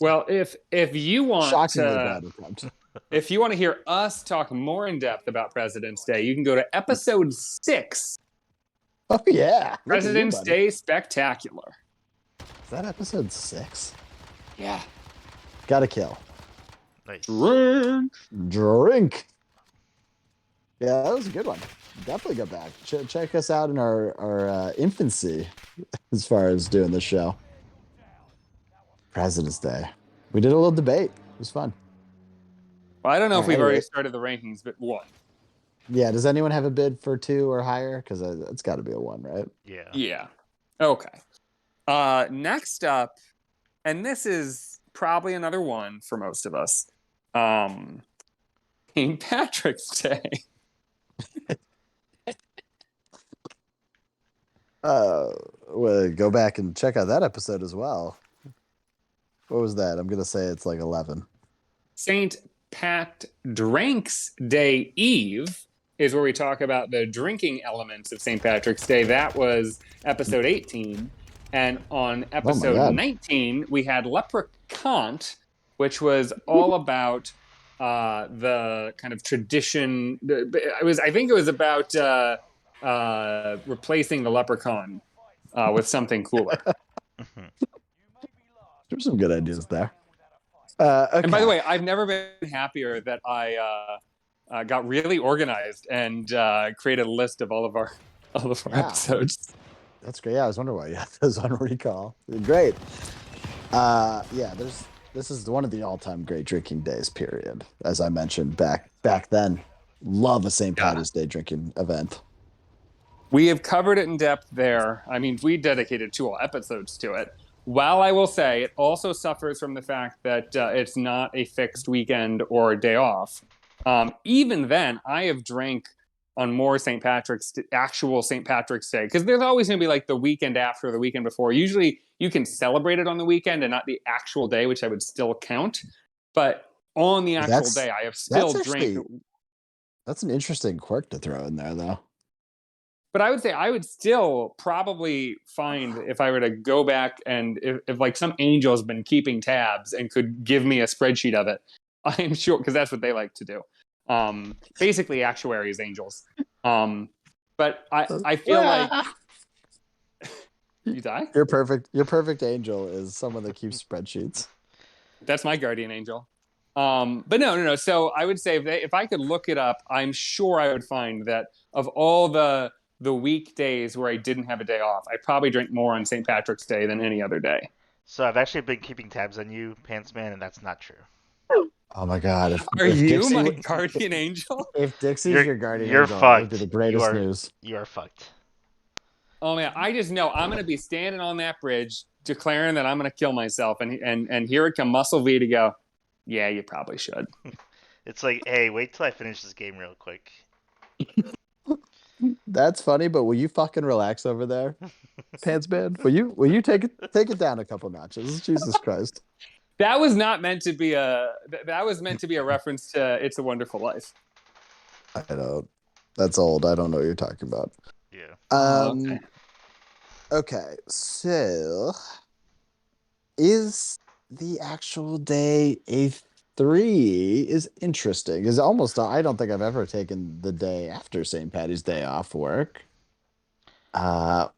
Well, if you want Shockingly to, bad attempt. if you want to hear us talk more in depth about President's Day, you can go to episode 6, Oh yeah. Look at you, President's buddy. Day Spectacular. Is that episode 6? Yeah. Gotta kill. Nice. Drink. Yeah, that was a good one. Definitely go back. Check us out in our infancy as far as doing this show. President's Day. We did a little debate. It was fun. Well, I don't know if we've Anyway. already started the rankings, but one. Yeah, does anyone have a bid for 2 or higher? Because it's got to be a 1, right? Yeah. Yeah. Okay. Next up, and this is probably another one for most of us. St. Patrick's Day. Well, go back and check out that episode as well. What was that? I'm gonna say it's like 11. St. Pat Drinks Day Eve is where we talk about the drinking elements of St. Patrick's Day. That was episode 18. And on episode God. 19, we had Leprechaun, which was all about the kind of tradition. I think it was about replacing the leprechaun with something cooler. There's some good ideas there. Okay. And by the way, I've never been happier that I got really organized and created a list of all of our episodes. That's great. Yeah, I was wondering why you had those on recall. Great. This is one of the all-time great drinking days, period. As I mentioned back then. Love a St. Patrick's Day drinking event. We have covered it in depth there. I mean, we dedicated 2 whole episodes to it. While I will say it also suffers from the fact that it's not a fixed weekend or a day off. Even then, I have drank on more actual St. Patrick's Day, because there's always going to be like the weekend after or the weekend before. Usually you can celebrate it on the weekend and not the actual day, which I would still count. But on the actual day, I have still drank. That's an interesting quirk to throw in there, though. But I would say I would still probably find, if I were to go back and if like some angel has been keeping tabs and could give me a spreadsheet of it, I'm sure, because that's what they like to do. Basically actuaries, angels. But I feel like you die. Your perfect angel is someone that keeps spreadsheets. That's my guardian angel. But no. So I would say if I could look it up, I'm sure I would find that of all the weekdays where I didn't have a day off, I probably drink more on St. Patrick's Day than any other day. So I've actually been keeping tabs on you, Pantsman, and that's not true. Oh my God! Are you my guardian angel? If Dixie's your guardian angel, fucked. That would be the greatest news. You are fucked. Oh man, I just know I'm gonna be standing on that bridge declaring that I'm gonna kill myself, and here it come Muscle V to go. Yeah, you probably should. It's like, hey, wait till I finish this game real quick. That's funny, but will you fucking relax over there, Pantsman? Will you take it down a couple notches? Jesus Christ. That was not meant to be that was meant to be a reference to It's a Wonderful Life. I don't. That's old. I don't know what you're talking about. Yeah. Okay. So is the actual day A3 is interesting. Is almost I don't think I've ever taken the day after St. Patty's Day off work. I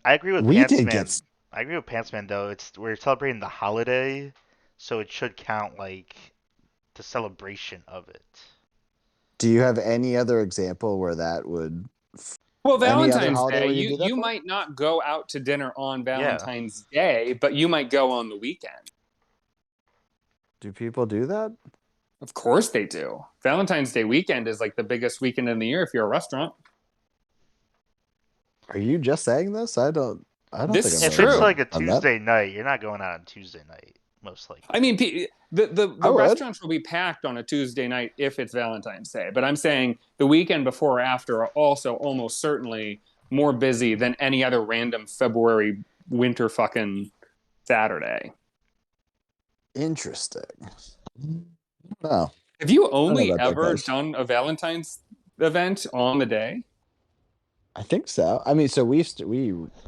agree with Pantsman. I agree with Pantsman though. We're celebrating the holiday, so it should count like the celebration of it. Do you have any other example where that would? Well, Valentine's Day, you might not go out to dinner on Valentine's Day, but you might go on the weekend. Do people do that? Of course they do. Valentine's Day weekend is like the biggest weekend in the year if you're a restaurant. Are you just saying this? I don't this think is if true. It's like a Tuesday night, you're not going out on Tuesday night, most likely. I mean, the restaurants will be packed on a Tuesday night if it's Valentine's Day. But I'm saying the weekend before or after are also almost certainly more busy than any other random February winter fucking Saturday. Interesting. No. Have you only ever done a Valentine's event on the day? I think so. I mean, so we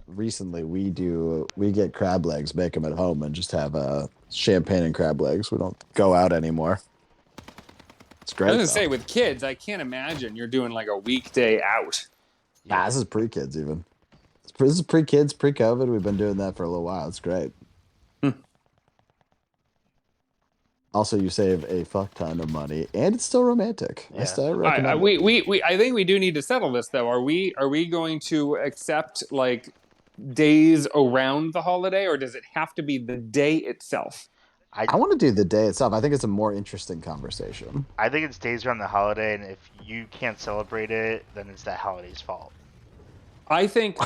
recently we get crab legs, make them at home, and just have champagne and crab legs. We don't go out anymore. It's great. I was gonna say, with kids, I can't imagine you're doing like a weekday out. Nah, this is pre-kids even. This is pre-kids, pre-COVID. We've been doing that for a little while. It's great. Also, you save a fuck ton of money, and it's still romantic. Yeah. I still recommend I think we do need to settle this though. Are we going to accept like days around the holiday, or does it have to be the day itself? I I want to do the day itself. I think it's a more interesting conversation. I think it's days around the holiday, and if you can't celebrate it, then it's that holiday's fault. I think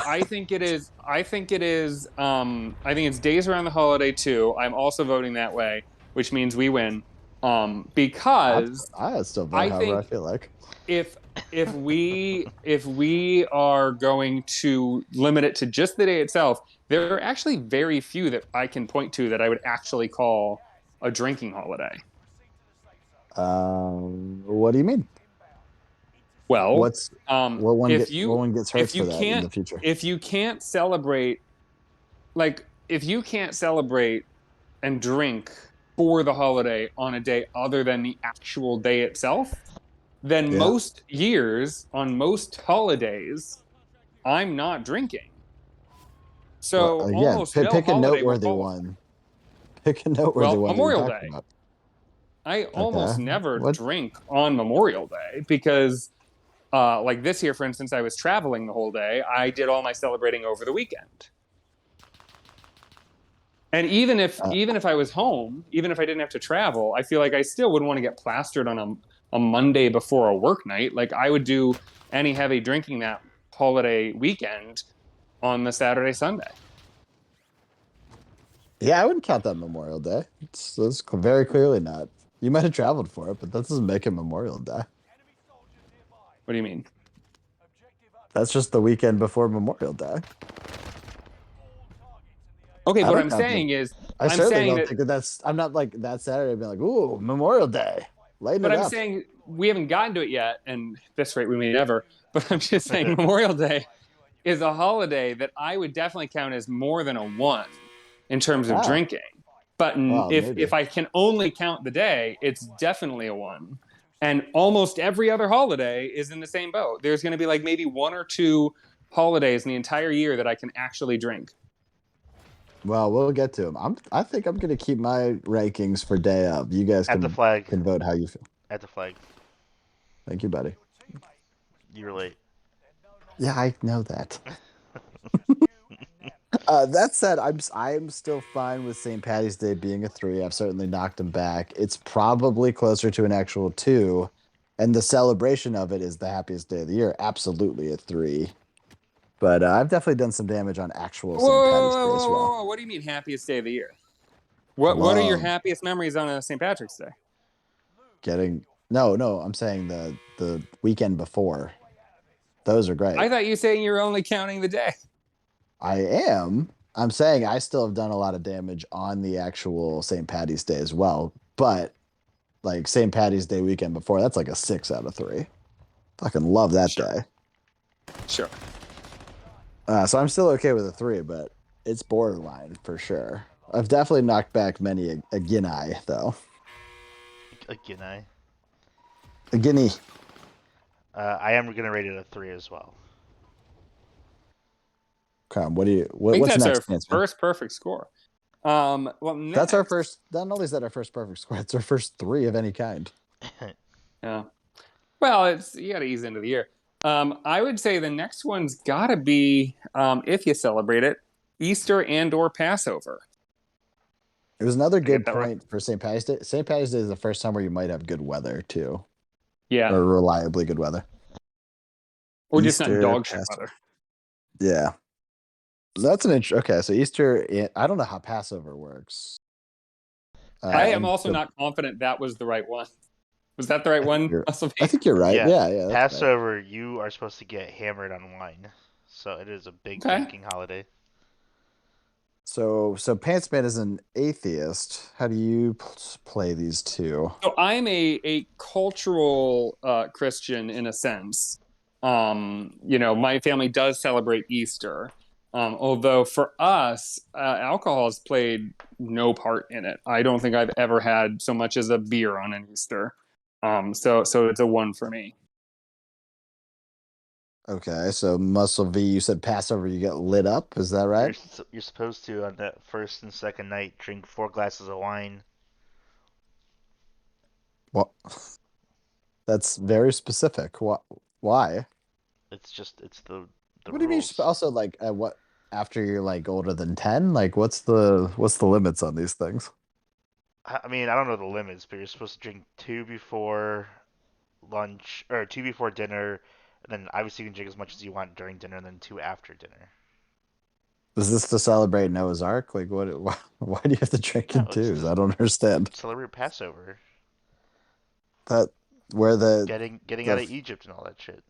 it is. I think it's days around the holiday too. I'm also voting that way, which means we win. I Because I still vote I however I think feel like. if if we are going to limit it to just the day itself, there are actually very few that I can point to that I would actually call a drinking holiday. What do you mean? Well, What's what one gets hurt if for you that in can't the future? if you can't celebrate like if you can't celebrate and drink for the holiday on a day other than the actual day itself, then Yeah. most years on most holidays I'm not drinking. Well, So again, almost no pick a holiday will noteworthy qualify. one. Pick a noteworthy Well, one that you're Memorial talking Day. about. I Okay. almost never What? drink on Memorial Day because, like this year, for instance, I was traveling the whole day. I did all my celebrating over the weekend. And Uh, even if I was home, even if I didn't have to travel, I feel like I still wouldn't want to get plastered on a Monday before a work night. Like I would do any heavy drinking that holiday weekend on the Saturday, Sunday. yeah, I wouldn't count that Memorial Day. It's very clearly not. You might have traveled for it, but that doesn't make it Memorial Day. What do you mean? That's just the weekend before Memorial Day. Okay, I what don't I'm count that. saying is, I I'm certainly saying don't that, think that that's. I'm not like that Saturday being like, "Ooh, Memorial Day, lighten but it I'm up." saying we haven't gotten to it yet, and at this rate, we may never. But I'm just saying Memorial Day is a holiday that I would definitely count as more than a one in terms of Ah, drinking. But well, maybe. if I can only count the day, it's definitely a one. And almost every other holiday is in the same boat. There's going to be like maybe one or two holidays in the entire year that I can actually drink. Well, we'll get to them. I think I'm gonna keep my rankings for day of. You guys At the flag. can vote how you feel. At the flag. Thank you, buddy. You're late. Yeah, I know that. That said, I'm still fine with St. Patty's Day being a 3. I've certainly knocked him back. It's probably closer to an actual 2, and the celebration of it is the happiest day of the year. Absolutely a 3. But I've definitely done some damage on actual Whoa, St. whoa, Patty's whoa, Day as whoa, well. whoa. What do you mean happiest day of the year? What are your Love happiest memories on a St. Patrick's Day? getting no. I'm saying the weekend before. Those are great. I thought you saying you were only counting the day. I am. I'm saying I still have done a lot of damage on the actual St. Patty's Day as well. But like St. Patty's Day weekend before, that's like a 6 out of 3. Fucking love that Sure, day. sure. So I'm still okay with a 3, but it's borderline for sure. I've definitely knocked back many a guinea though. Again, A guinea. I am gonna rate it a 3 as well. Come, I think what's that's our next, man? first perfect score. Well, That's our next, first. Not only is that our first perfect score, it's our first 3 of any kind. yeah. Well, it's you got to ease into the year. I would say the next one's got to be, if you celebrate it, Easter and/or Passover. It was another Did I get good that right? point for St. Patty's Day. St. Patty's Day is the first time where you might have good weather too, Yeah, or reliably good weather. or just not Easter, dog shit Passover. weather. Yeah, that's an interesting. Okay, so Easter. I don't know how Passover works. I am And also not confident that was the right one. Was that the right one, Russell I V? think you're right. Yeah, Yeah, that's right. Passover, you are supposed to get hammered on wine, so it is a big Okay. drinking holiday. So Pantsman is an atheist. How do you play these two? So I'm a cultural Christian in a sense. My family does celebrate Easter, although for us, alcohol has played no part in it. I don't think I've ever had so much as a beer on an Easter. So it's a one for me. Okay, so Muscle V, you said Passover, you get lit up. Is that right? You're supposed to on that first and second night drink 4 glasses of wine. Well, that's very specific. What? Why? It's the What do you mean? rules. Also, like, what after you're like older than 10? Like, what's the limits on these things? I mean, I don't know the limits, but you're supposed to drink 2 before lunch or 2 before dinner, and then obviously you can drink as much as you want during dinner, and then 2 after dinner. Is this to celebrate Noah's Ark? Like, what? Why do you have to drink No, in it's twos? to I don't understand. celebrate Passover, That where getting out the of Egypt and all that shit.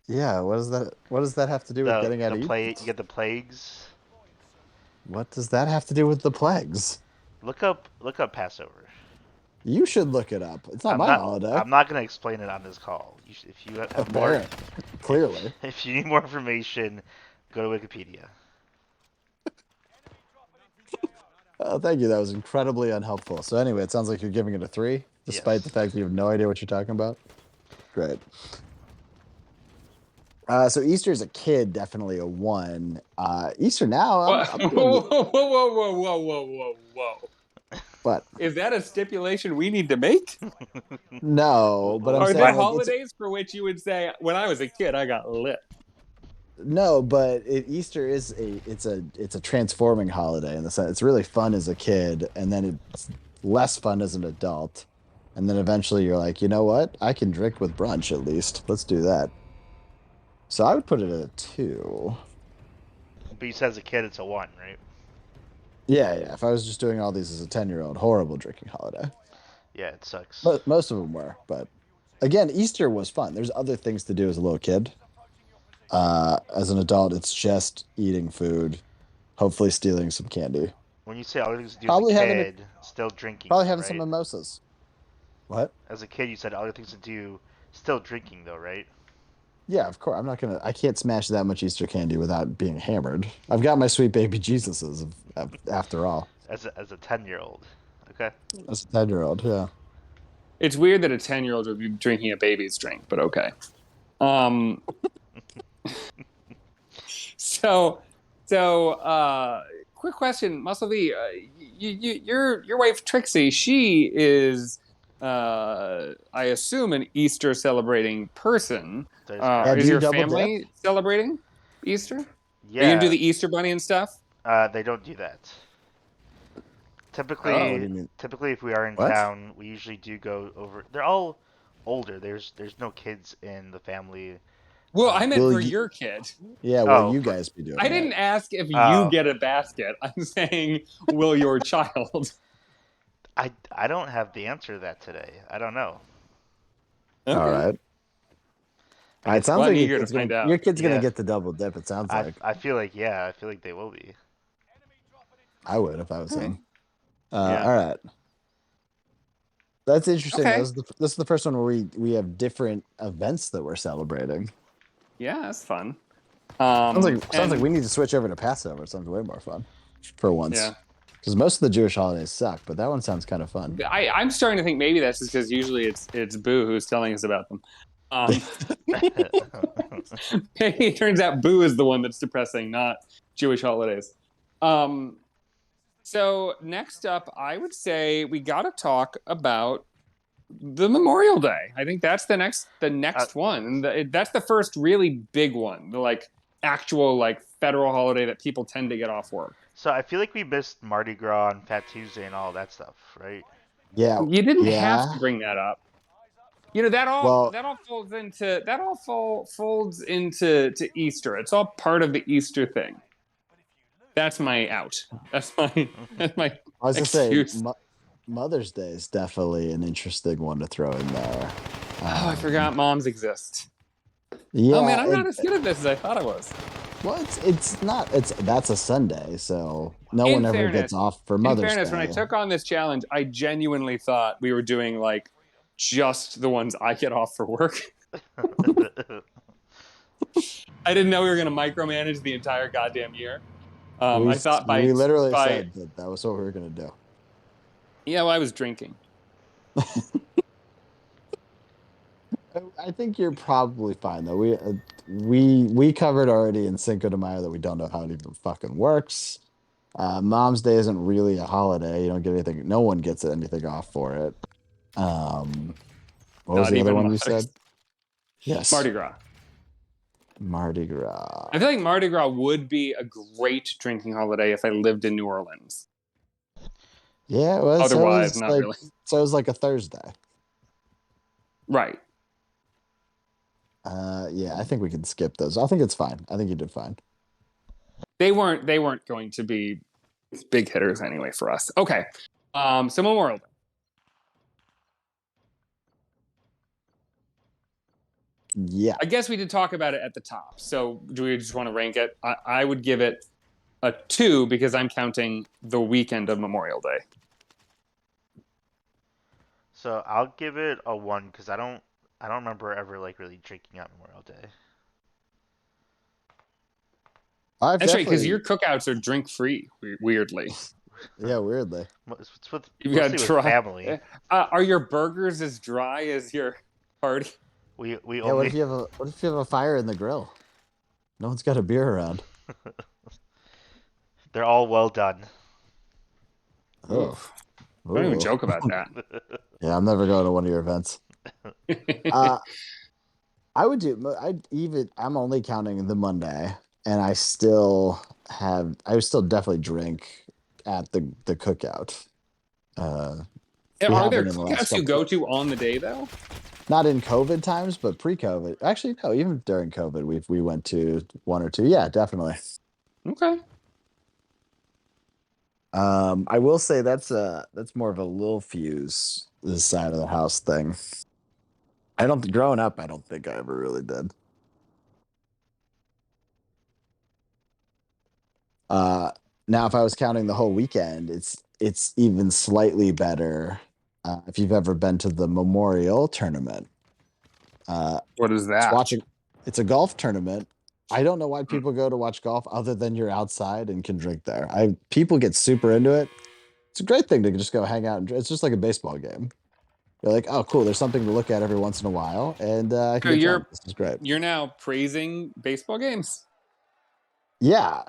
yeah. What does that have to do with getting out The of play you Egypt? get the plagues. What does that have to do with the plagues? Look up Passover. You should look it up. It's not my holiday. I'm not gonna explain it on this call. If you have more, Apparently, clearly. if you need more information, go to Wikipedia. Oh, thank you. That was incredibly unhelpful. So anyway, it sounds like you're giving it a 3, despite the Yes. fact that you have no idea what you're talking about. Great. So Easter as a kid, definitely a 1. Easter now, Whoa, I'm whoa, putting whoa, whoa, whoa, whoa, whoa, whoa, whoa. but Is that a stipulation we need to make? no, but I'm Are saying there like it's holidays for which you would say, when I was a kid, I got lit? no, but Easter is it's a transforming holiday in the sense it's really fun as a kid, and then it's less fun as an adult, and then eventually you're like, you know what? I can drink with brunch at least. Let's do that. So I would put it at a 2. But you said as a kid it's a 1, right? Yeah. If I was just doing all these as a 10-year-old, horrible drinking holiday. Yeah, it sucks. But most of them were. But again, Easter was fun. There's other things to do as a little kid. As an adult, it's just eating food, hopefully stealing some candy, When you say all things to do as a probably having a, kid, still drinking probably though, having some right? mimosas. What? As a kid, you said other things to do, still drinking though, right? Yeah, of course. I can't smash that much Easter candy without being hammered. I've got my sweet baby Jesuses, after all. As a 10-year-old. Okay. As a 10-year-old, yeah. It's weird that a 10-year-old would be drinking a baby's drink, but okay. Um, quick question, Muscle V. Your wife Trixie, she is, I assume, an Easter celebrating person. That is correct. Yeah, Is do you your double dip? family celebrating Easter? Are you gonna do Yeah, the Easter bunny and stuff? they don't do that. Oh, what do Typically, you mean? typically if we are in What? town, we usually do go over. They're all older. There's no kids in the family. Well, I meant Will for you? your kid. Yeah, will Oh, you for guys be doing I that? didn't ask if you oh, get a basket. I'm saying, will your child? I don't have the answer to that today. I don't know. All Okay. right. I guess It sounds Well, I'm like eager to find your out. kid's gonna yeah. get the double dip. It sounds like I feel like yeah. I feel like they will be. I would if I was All right. him. Yeah. All right. That's interesting. Okay. This is the first one where we have different events that we're celebrating. Yeah, that's fun. Sounds like And we need to switch over to Passover. It sounds way more fun for once. yeah, Because most of the Jewish holidays suck, but that one sounds kind of fun. I'm starting to think maybe that's just because usually it's Boo who's telling us about them. Maybe it turns out Boo is the one that's depressing, not Jewish holidays. So next up, I would say we got to talk about the Memorial Day. I think that's the next one. And that's the first really big one, the like actual like federal holiday that people tend to get off work. So I feel like we missed Mardi Gras and Fat Tuesday and all that stuff, right? Yeah. You didn't have to Yeah. bring that up. You know Well, that all folds into to Easter. It's all part of the Easter thing. That's my out. That's my I was gonna say excuse. Mother's Day is definitely an interesting one to throw in there. Oh, I forgot moms exist. Yeah. Oh man, I'm not as good at this as I thought I was. Well, it's not. That's a Sunday, so no In one ever fairness, gets off for In Mother's fairness, Day. when I took on this challenge, I genuinely thought we were doing like just the ones I get off for work. I didn't know we were going to micromanage the entire goddamn year. I thought we literally said that was what we were gonna do. Yeah, well, I was drinking. I think you're probably fine though. We covered already in Cinco de Mayo that we don't know how it even fucking works. Mom's Day isn't really a holiday. You don't get anything. No one gets anything off for it. What was Not the other even one you mothers. said? Yes, Mardi Gras. Mardi Gras. I feel like Mardi Gras would be a great drinking holiday if I lived in New Orleans. Yeah, well, Otherwise, not really. So it was like a Thursday. Right. Yeah, I think we can skip those. I think it's fine. I think you did fine. They weren't going to be big hitters anyway for us. Okay. So Memorial Day. Yeah. I guess we did talk about it at the top. So do we just want to rank it? I would give it a 2 because I'm counting the weekend of Memorial Day. So I'll give it a 1 because I don't remember ever like really drinking on Memorial Day. That's right, because your cookouts are drink free. Weirdly, yeah, weirdly. It's with you got mostly with dry. family. Are your burgers as dry as your party? We Yeah, only. what if you have a fire in the grill? No one's got a beer around. They're all well done. Oh, Don't even joke about that. Yeah, I'm never going to one of your events. I would do. I'm only counting the Monday, and I would still definitely drink at the cookout. We Are there haven't in the last cookouts you couple. go to on the day though? Not in COVID times, but pre-COVID. Actually, no. Even during COVID, we went to one or two. Yeah, definitely. Okay. I will say that's more of a Lil Fuse this side of the house thing. Growing up, I don't think I ever really did. Now if I was counting the whole weekend, it's even slightly better. If you've ever been to the Memorial Tournament, What is that? It's a golf tournament. I don't know why people go to watch golf other than you're outside and can drink there. People get super into it. It's a great thing to just go hang out and it's just like a baseball game. You're like, oh, cool. There's something to look at every once in a while, and I can So get drunk. This is great. You're now praising baseball games. Yeah,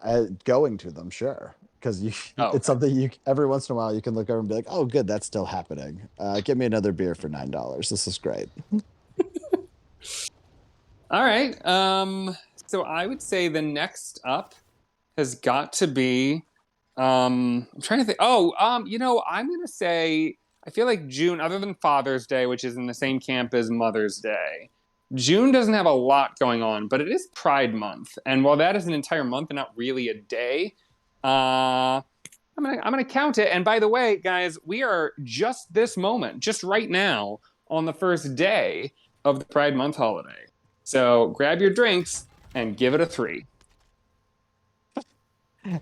going to them, sure, because it's something you every once in a while you can look over and be like, oh, good, that's still happening. Get me another beer for $9. This is great. All right. So I would say the next up has got to be. I'm trying to think. I'm gonna say I feel like June, other than Father's Day, which is in the same camp as Mother's Day. June doesn't have a lot going on, but it is Pride Month, and while that is an entire month and not really a day, I'm gonna count it. And by the way, guys, we are just this moment, just right now, on the first day of the Pride Month holiday. So grab your drinks and give it a 3.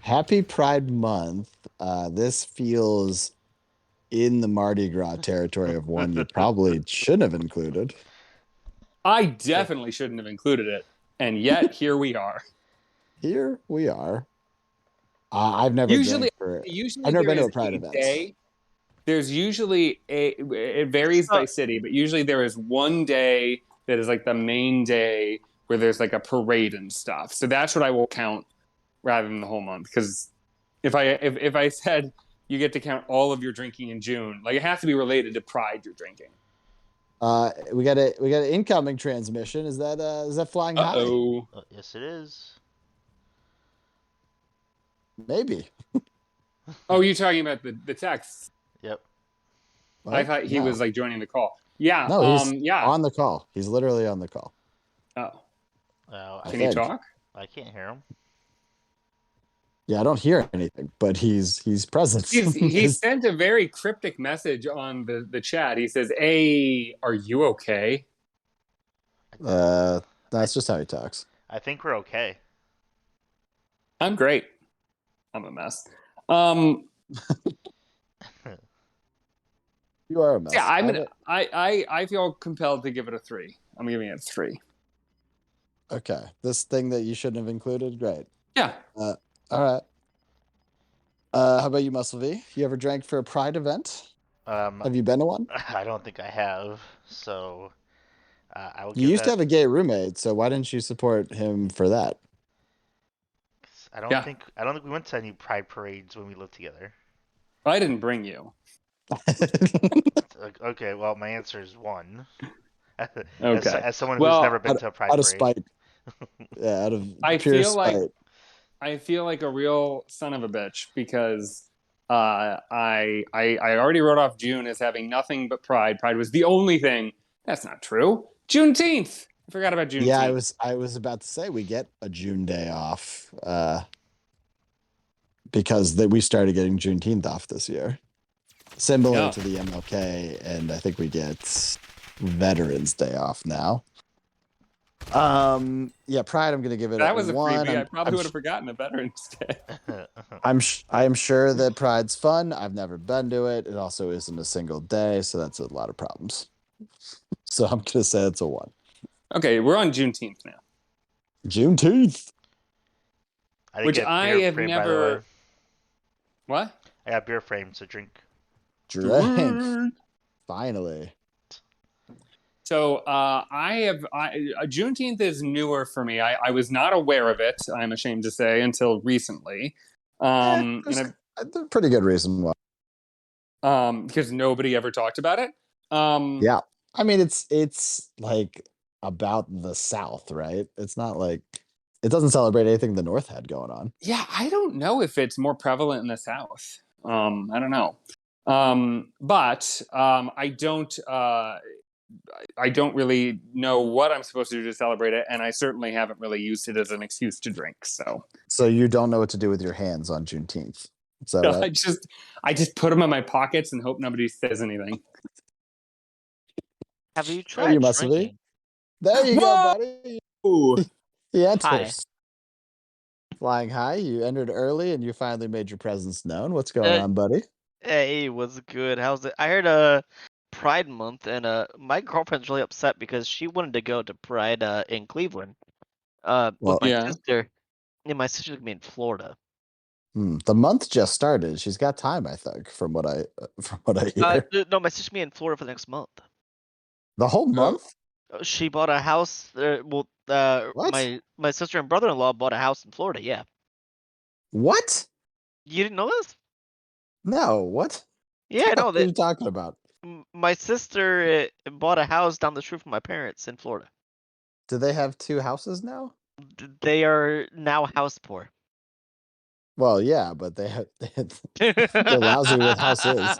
Happy Pride Month. This feels in the Mardi Gras territory of one you probably shouldn't have included. I definitely shouldn't have included it, and yet here we are. Here we are. I've never Usually I've never been there to is a Pride a event. day. There's usually it varies by city, but usually there is one day that is like the main day where there's like a parade and stuff. So that's what I will count rather than the whole month. Because if I said you get to count all of your drinking in June, like it has to be related to Pride you're drinking. We got an incoming transmission. Is that flying high? Yes, it is. Maybe. Oh, you're talking about the text. Yep. What? I thought he was like joining the call. Yeah. No, he's yeah. on the call. He's literally on the call. Oh. Can you talk? I can't hear him. Yeah, I don't hear anything, but he's present. He sent a very cryptic message on the chat. He says, "Hey, are you okay?" That's just how he talks. I think we're okay. I'm great. I'm a mess. You are a mess. Yeah, I feel compelled to give it a 3. I'm giving it a 3. Okay, this thing that you shouldn't have included. Great. Yeah. All right. How about you, Muscle V? You ever drank for a Pride event? Have you been to one? I don't think I have. So I will. You used to have a gay roommate, so why didn't you support him for that? I don't think we went to any Pride parades when we lived together. I didn't bring you. Okay, well, my answer is 1. Okay. As someone who's never been to a Pride out of parade. spite. Yeah, out of pure spite. I feel like a real son of a bitch because I already wrote off June as having nothing but Pride. Pride was the only thing. That's not true. Juneteenth. I forgot about Juneteenth. Yeah, I was about to say we get a June day off because we started getting Juneteenth off this year, similar to the MLK, and I think we get Veterans Day off now. Yeah, Pride. I'm gonna give it that was a one. freebie. I probably would have forgotten a Veterans Day. I'm sure that Pride's fun. I've never been to it. It also isn't a single day, so that's a lot of problems. So I'm gonna say it's a 1. Okay, we're on Juneteenth now. Juneteenth. Which I have never. What? I got beer frames to drink. Drink. Finally. So Juneteenth is newer for me. I was not aware of it, I'm ashamed to say, until recently. There's a pretty good reason why. Because nobody ever talked about it. Yeah. I mean, it's like about the South, right? It's not like it doesn't celebrate anything the North had going on. Yeah, I don't know if it's more prevalent in the South. I don't know. But I don't really know what I'm supposed to do to celebrate it, and I certainly haven't really used it as an excuse to drink. So you don't know what to do with your hands on Juneteenth. Is that right? I just put them in my pockets and hope nobody says anything. Have you tried you must drinking? There you go, buddy. He enters. Hi. Flying high, you entered early and you finally made your presence known. What's going on, buddy? Hey, what's good? How's it? I heard Pride Month, and my girlfriend's really upset because she wanted to go to Pride in Cleveland with my sister. And my sister's gonna be in Florida. The month just started. She's got time, I think, from what I hear. No, my sister's gonna be in Florida for the next month. The whole month? She bought a house. What? My sister and brother-in-law bought a house in Florida. Yeah. What? You didn't know this? No. What? Yeah, I know. What are you talking about? My sister bought a house down the street from my parents in Florida. Do they have 2 houses now? They are now house poor. Well, yeah, but they're lousy with houses.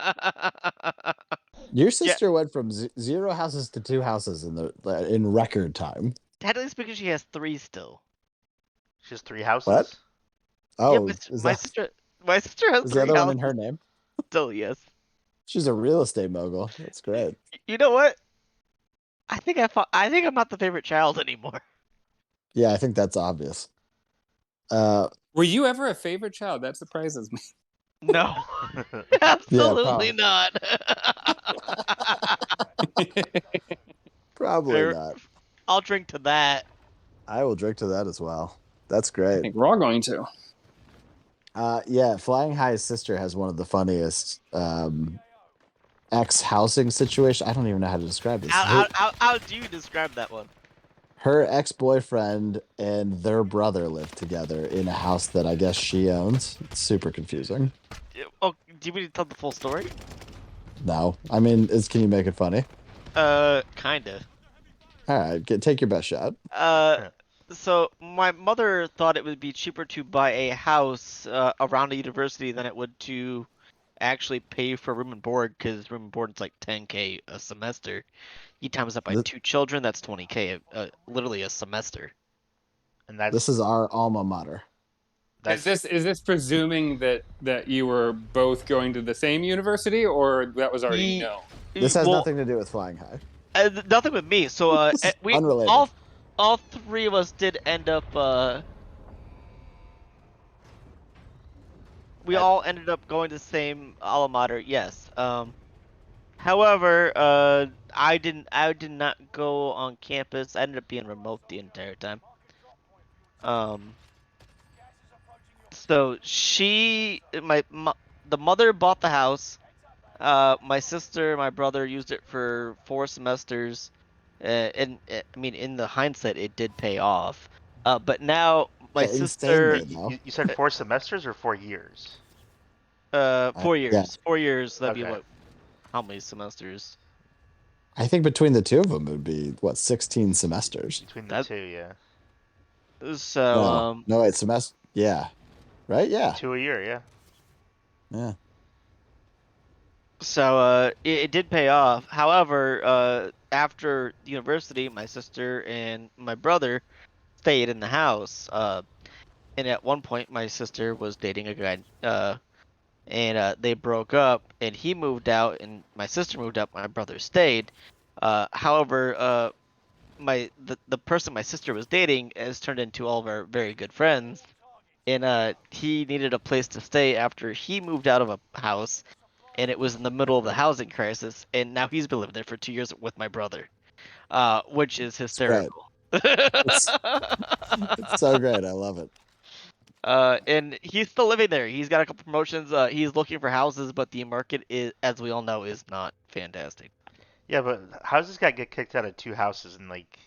Your sister went from 0 houses to 2 houses in record time. Technically speaking, she has 3 still. She has 3 houses. What? Oh, yeah, my sister has 3 houses. Is the other one in her name? Still, yes. She's a real estate mogul. That's great. You know what? I think I'm not the favorite child anymore. Yeah, I think that's obvious. Were you ever a favorite child? That surprises me. No, absolutely not. Probably not. I'll drink to that. I will drink to that as well. That's great. I think we're all going to. Yeah, Flying High's sister has one of the funniest ex-housing situation. I don't even know how to describe this. How do you describe that one? Her ex-boyfriend and their brother live together in a house that I guess she owns. It's super confusing. Oh, do you mean to tell the full story? No. I mean, can you make it funny? Kinda. All right, take your best shot. So my mother thought it would be cheaper to buy a house around a university than it would to actually pay for room and board, because room and board is like $10K a semester. You times that by 2 children, that's $20K, literally a semester. And this is our alma mater. Is this presuming that you were both going to the same university, or that was already known? This has nothing to do with Flying High. Nothing with me. So we unrelated. all 3 of us did end up. We all ended up going to the same alma mater. Yes. However, I did not go on campus. I ended up being remote the entire time. So the mother bought the house. My sister, my brother used it for 4 semesters, and I mean, in the hindsight, it did pay off. But now my sister. You said 4 semesters or 4 years? 4 years. Yeah. 4 years. That'd be what? How many semesters? I think between the 2 of them, it would be 16 semesters. Between the 2, yeah. So no, wait, semester. Yeah, right. Yeah, 2 a year. Yeah. Yeah. So it did pay off. However, after university, my sister and my brother stayed in the house. And at one point, my sister was dating a guy. And they broke up, and he moved out, and my sister moved out. My brother stayed. However, the person my sister was dating has turned into all of our very good friends, and he needed a place to stay after he moved out of a house, and it was in the middle of the housing crisis, and now he's been living there for 2 years with my brother, which is It's great. hysterical. It's it's so great. I love it. And he's still living there. He's got a couple promotions. He's looking for houses, but the market is, as we all know, is not fantastic. Yeah, but how does this guy get kicked out of 2 houses in like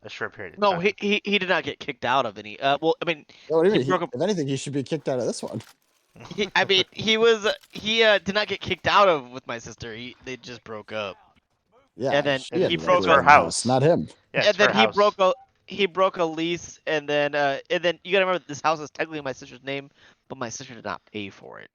a short period of No, time? he did not get kicked out of any. Well, I mean, Oh, what do you he mean? broke up. If anything, he should be kicked out of this one. He did not get kicked out of with my sister. They just broke up. Yeah, And then she he ended up broke losing her the house. not him. Yeah, And it's then her house. he broke a lease, and then you gotta remember this house is technically in my sister's name, but my sister did not pay for it.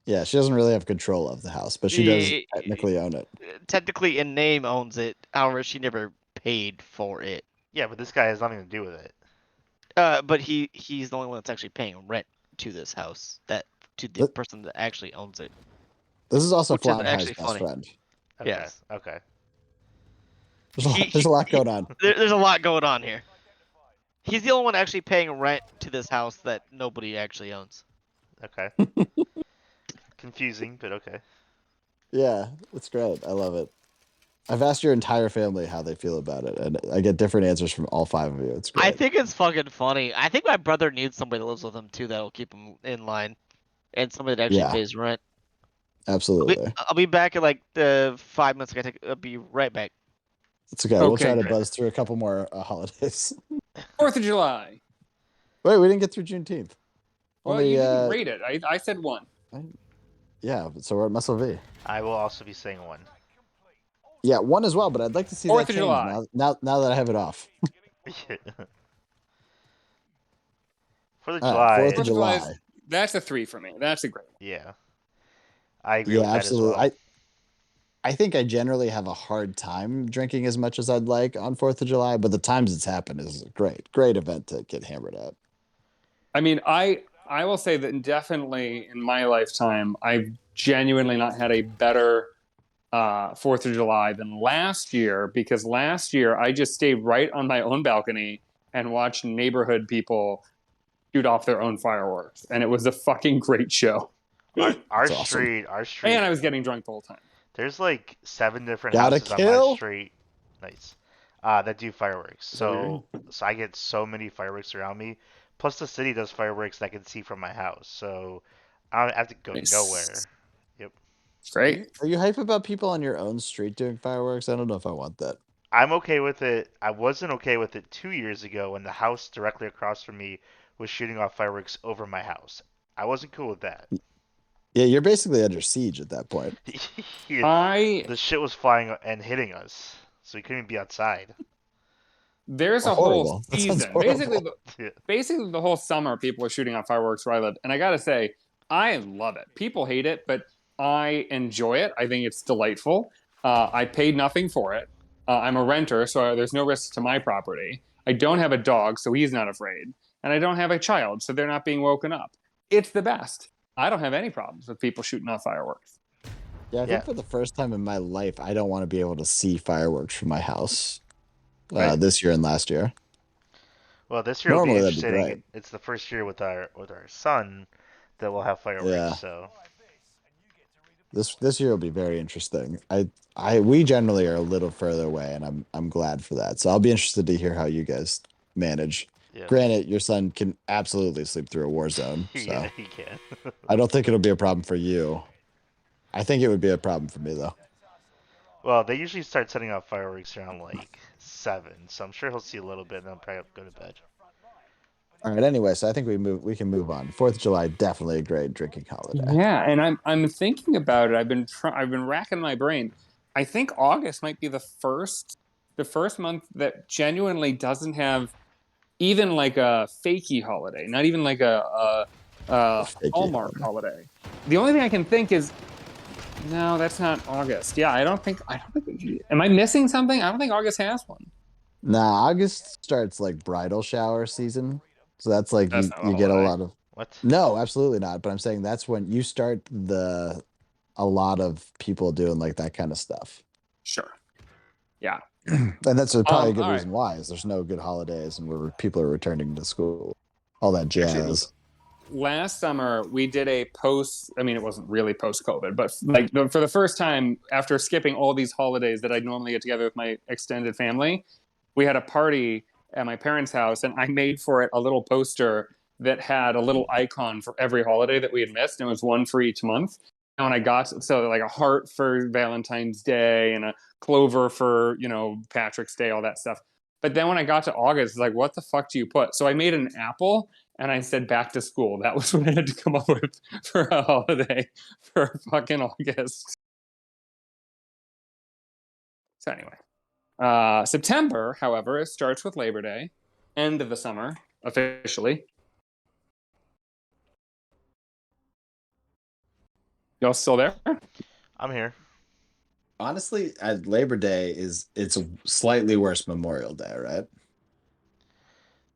Yeah, she doesn't really have control of the house, but she does technically own it. Technically, in name owns it. However, she never paid for it. Yeah, but this guy has nothing to do with it. But he's the only one that's actually paying rent to this house, to the person that actually owns it. This is also Which is Flying High's actually best funny. friend. Okay. Yes. Okay. There's a lot going on. There's a lot going on here. He's the only one actually paying rent to this house that nobody actually owns. Okay. Confusing, but okay. Yeah, it's great. I love it. I've asked your entire family how they feel about it, and I get different answers from all 5 of you. It's great. I think it's fucking funny. I think my brother needs somebody that lives with him too that'll keep him in line, and somebody that actually pays rent. Absolutely. I'll be back in like 5 minutes. I'll be right back. It's okay. We'll Okay, try to great. buzz through a couple more holidays. 4th of July. Wait, we didn't get through Juneteenth. Well, you didn't rate it. I said 1. Yeah, so we're at Muscle V. I will also be saying 1. Yeah, 1 as well, but I'd like to see 4th that of change July. now that I have it off. For the All July. right, 4th of 4th of July. July. That's a 3 for me. That's a great one. Yeah. I agree Yeah, with that absolutely. as well. I think I generally have a hard time drinking as much as I'd like on 4th of July, but the times it's happened is a great event to get hammered at. I mean, I will say that definitely in my lifetime, I've genuinely not had a better 4th of July than last year, because last year I just stayed right on my own balcony and watched neighborhood people shoot off their own fireworks, and it was a fucking great show. Our awesome. street. And I was getting drunk the whole time. There's like 7 different Gotta houses on kill. my street. Nice. That do fireworks. Is that what you're So I get so many fireworks around me. Plus the city does fireworks that I can see from my house. So I don't have to go Nice. nowhere. Great. Are you hype about people on your own street doing fireworks? I don't know if I want that. I'm okay with it. I wasn't okay with it 2 years ago when the house directly across from me was shooting off fireworks over my house. I wasn't cool with that. Yeah, you're basically under siege at that point. The shit was flying and hitting us, so we couldn't be outside. There's a Horrible. whole That sounds season. horrible. Basically, the whole summer, people are shooting off fireworks where I live. And I got to say, I love it. People hate it, but I enjoy it. I think it's delightful. I paid nothing for it. I'm a renter, so there's no risk to my property. I don't have a dog, so he's not afraid. And I don't have a child, so they're not being woken up. It's the best. I don't have any problems with people shooting off fireworks. Yeah, I think for the first time in my life, I don't want to be able to see fireworks from my house Right. this year and last year. Well, this year will be Normally that'd be interesting. great. It's the first year with our son that we'll have fireworks. Yeah. So This year will be very interesting. We generally are a little further away, and I'm glad for that. So I'll be interested to hear how you guys manage. yeah, Granted, your son can absolutely sleep through a war zone, so yeah, he can. I don't think it'll be a problem for you. I think it would be a problem for me though. Well, they usually start setting off fireworks around like 7, so I'm sure he'll see a little bit and then probably go to bed. All right. Anyway, so I think we can move on. 4th of July, definitely a great drinking holiday. Yeah, and I'm thinking about it. I've been racking my brain. I think August might be the first month that genuinely doesn't have even like a fakey holiday, not even like a fakey Hallmark holiday. The only thing I can think is No, that's not August. Yeah, I don't think. Am I missing something? I don't think August has one. Nah, August starts like bridal shower season. So that's like That's you not a you get a holiday. lot of What? No, absolutely not. But I'm saying that's when you start a lot of people doing like that kind of stuff. Sure. Yeah. And that's probably a good All right. reason why is there's no good holidays and people are returning to school. All that Actually, jazz. last summer we did a post. I mean, it wasn't really post-COVID, but like for the first time after skipping all these holidays that I'd normally get together with my extended family, we had a party at my parents' house, and I made for it a little poster that had a little icon for every holiday that we had missed, and it was one for each month. And when I got like a heart for Valentine's Day and a clover for Patrick's Day, all that stuff. But then when I got to August, it's like, what the fuck do you put? So I made an apple and I said back to school. That was what I had to come up with for a holiday for fucking August. So anyway, September, however, it starts with Labor Day, end of the summer officially. Y'all still there? I'm here. Honestly, at Labor Day it's a slightly worse Memorial Day, right?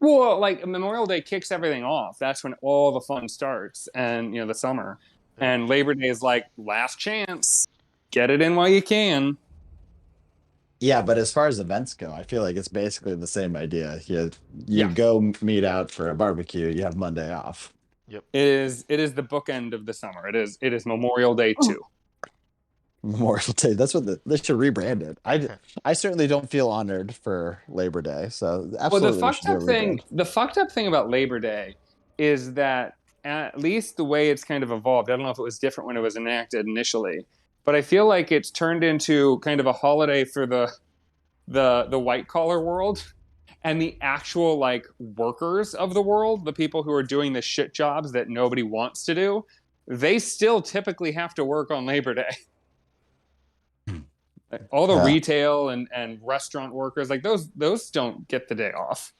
Well, like Memorial Day kicks everything off. That's when all the fun starts, and the summer. And Labor Day is like last chance. Get it in while you can. Yeah, but as far as events go, I feel like it's basically the same idea. You Yeah, go meet out for a barbecue, you have Monday off. Yep. it is the bookend of the summer. It is Memorial Day too. Memorial Day. That's what they should rebrand it. I certainly don't feel honored for Labor Day, so Well, the absolutely we should fucked do a up thing, rebrand. the fucked up thing about Labor Day is that at least the way it's kind of evolved, I don't know if it was different when it was enacted initially, but I feel like it's turned into kind of a holiday for the white collar world and the actual like workers of the world, the people who are doing the shit jobs that nobody wants to do. They still typically have to work on Labor Day. Like, all the Yeah, retail and restaurant workers, like those don't get the day off.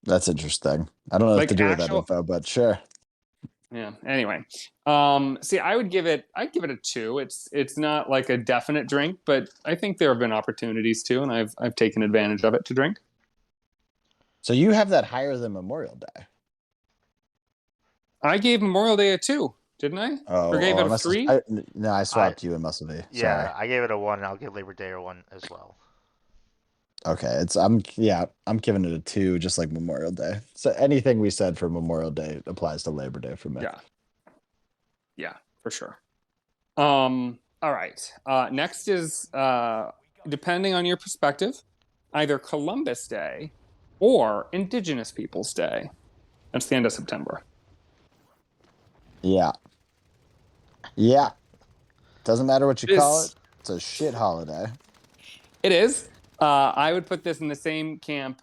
that's interesting. I don't know what to Like do with that actual info, but sure. Yeah. Anyway, see, I'd give it a 2. It's not like a definite drink, but I think there have been opportunities too, and I've taken advantage of it to drink. So you have that higher than Memorial Day. I gave Memorial Day a 2, didn't I? Or gave Oh, it a 3? no, I swapped you and must be. Sorry. Yeah, I gave it a 1, and I'll give Labor Day a 1 as well. Okay, I'm giving it a 2, just like Memorial Day. So anything we said for Memorial Day applies to Labor Day for me. Yeah. Yeah, for sure. All right. Next is depending on your perspective, either Columbus Day or Indigenous Peoples Day. That's the end of September. Yeah. Yeah. Doesn't matter what you call This it. It's a shit holiday. It is. I would put this in the same camp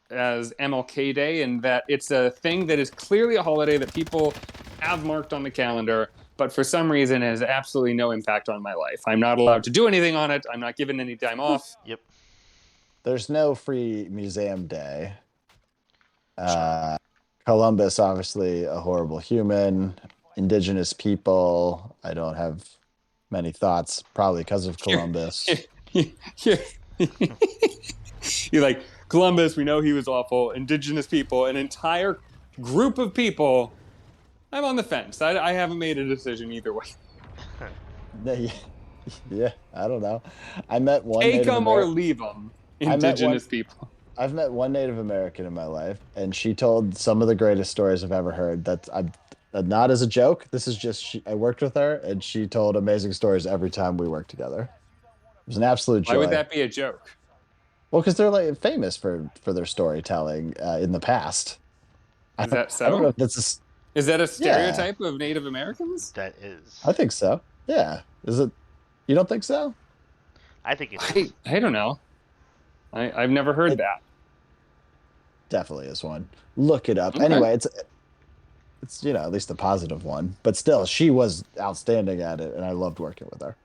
as MLK Day in that it's a thing that is clearly a holiday that people have marked on the calendar, but for some reason has absolutely no impact on my life. I'm not allowed to do anything on it. I'm not given any time off. Yep. There's no free museum day. Sure. Columbus, obviously a horrible human. Indigenous people, I don't have many thoughts, probably because of Columbus. You're like, Columbus, we know he was awful. Indigenous people, an entire group of people. I'm on the fence. I haven't made a decision either way. Yeah, I don't know. I met one Take Native them or American. leave them. I met one. Indigenous people. I've met one Native American in my life, and she told some of the greatest stories I've ever heard. Not as a joke. This is just I worked with her, and she told amazing stories every time we worked together. It was an absolute Why would joy. that be a joke? Well, because they're like famous for their storytelling in the past. Is that I don't know so? if that's a, Is that a yeah. stereotype of Native Americans? That is. I think so. Yeah. Is it? You don't think so? I think it I is. I don't know. I've never heard It that. definitely is one. Look it up. Okay. Anyway, it's at least a positive one. But still, she was outstanding at it, and I loved working with her.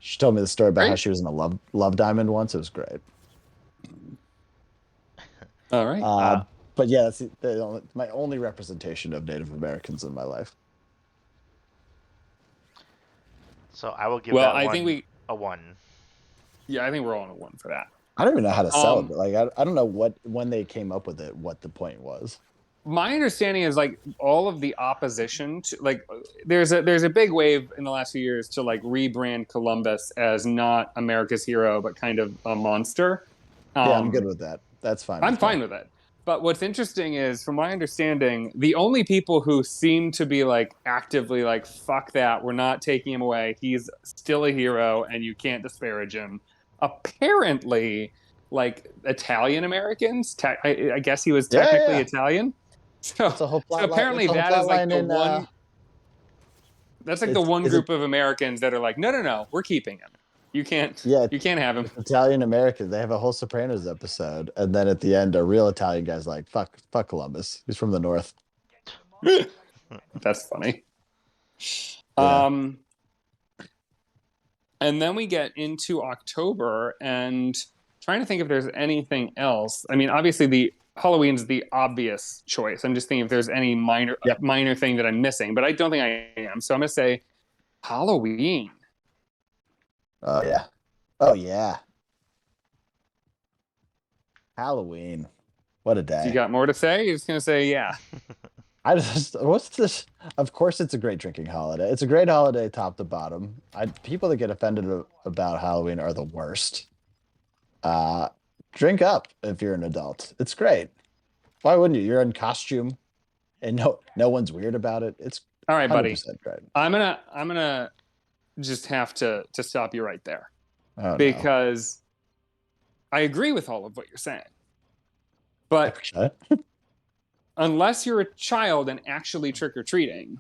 She told me the story about how Great. she was in a love diamond once. It was great. All right. But yeah, that's my only representation of Native Americans in my life. So I will give Well, that I one think a 1. yeah, I think we're all on a 1 for that. I don't even know how to Um, celebrate. Like, I don't know when they came up with it, what the point was. my understanding is like all of the opposition to like there's a big wave in the last few years to like rebrand Columbus as not America's hero but kind of a monster. Yeah, I'm good Um, with that. That's fine I'm with me. fine with it. But what's interesting is, from my understanding, the only people who seem to be like actively like fuck that, we're not taking him away. He's still a hero, and you can't disparage him. Apparently, like Italian Americans. I guess he was Yeah, technically yeah. Italian. So, That's a whole so plot line. apparently That's a whole that is plot like line the in. one. That's like the It's one is it? group of Americans that are like, no, no, no, we're keeping him. You can't. Yeah, You can't have him. it's Italian American. They have a whole Sopranos episode, and then at the end, a real Italian guy's like, fuck Columbus. He's from the north." That's funny. Yeah. And then we get into October and trying to think if there's anything else. I mean, obviously the Halloween's the obvious choice. I'm just thinking if there's any Yep. minor thing that I'm missing, but I don't think I am. So I'm gonna say Halloween. Oh yeah. Oh yeah. Halloween. What a You day. got more to say? You're just gonna say yeah. What's this? Of course, it's a great drinking holiday. It's a great holiday, top to bottom. People that get offended about Halloween are the worst. Uh, Drink up if you're an adult. It's great. Why wouldn't you? You're in costume, and no one's weird about it. It's All right, buddy. 100% great. I'm gonna just have to stop you right there Oh no. because I agree with all of what you're saying, but Okay. unless you're a child and actually trick or treating,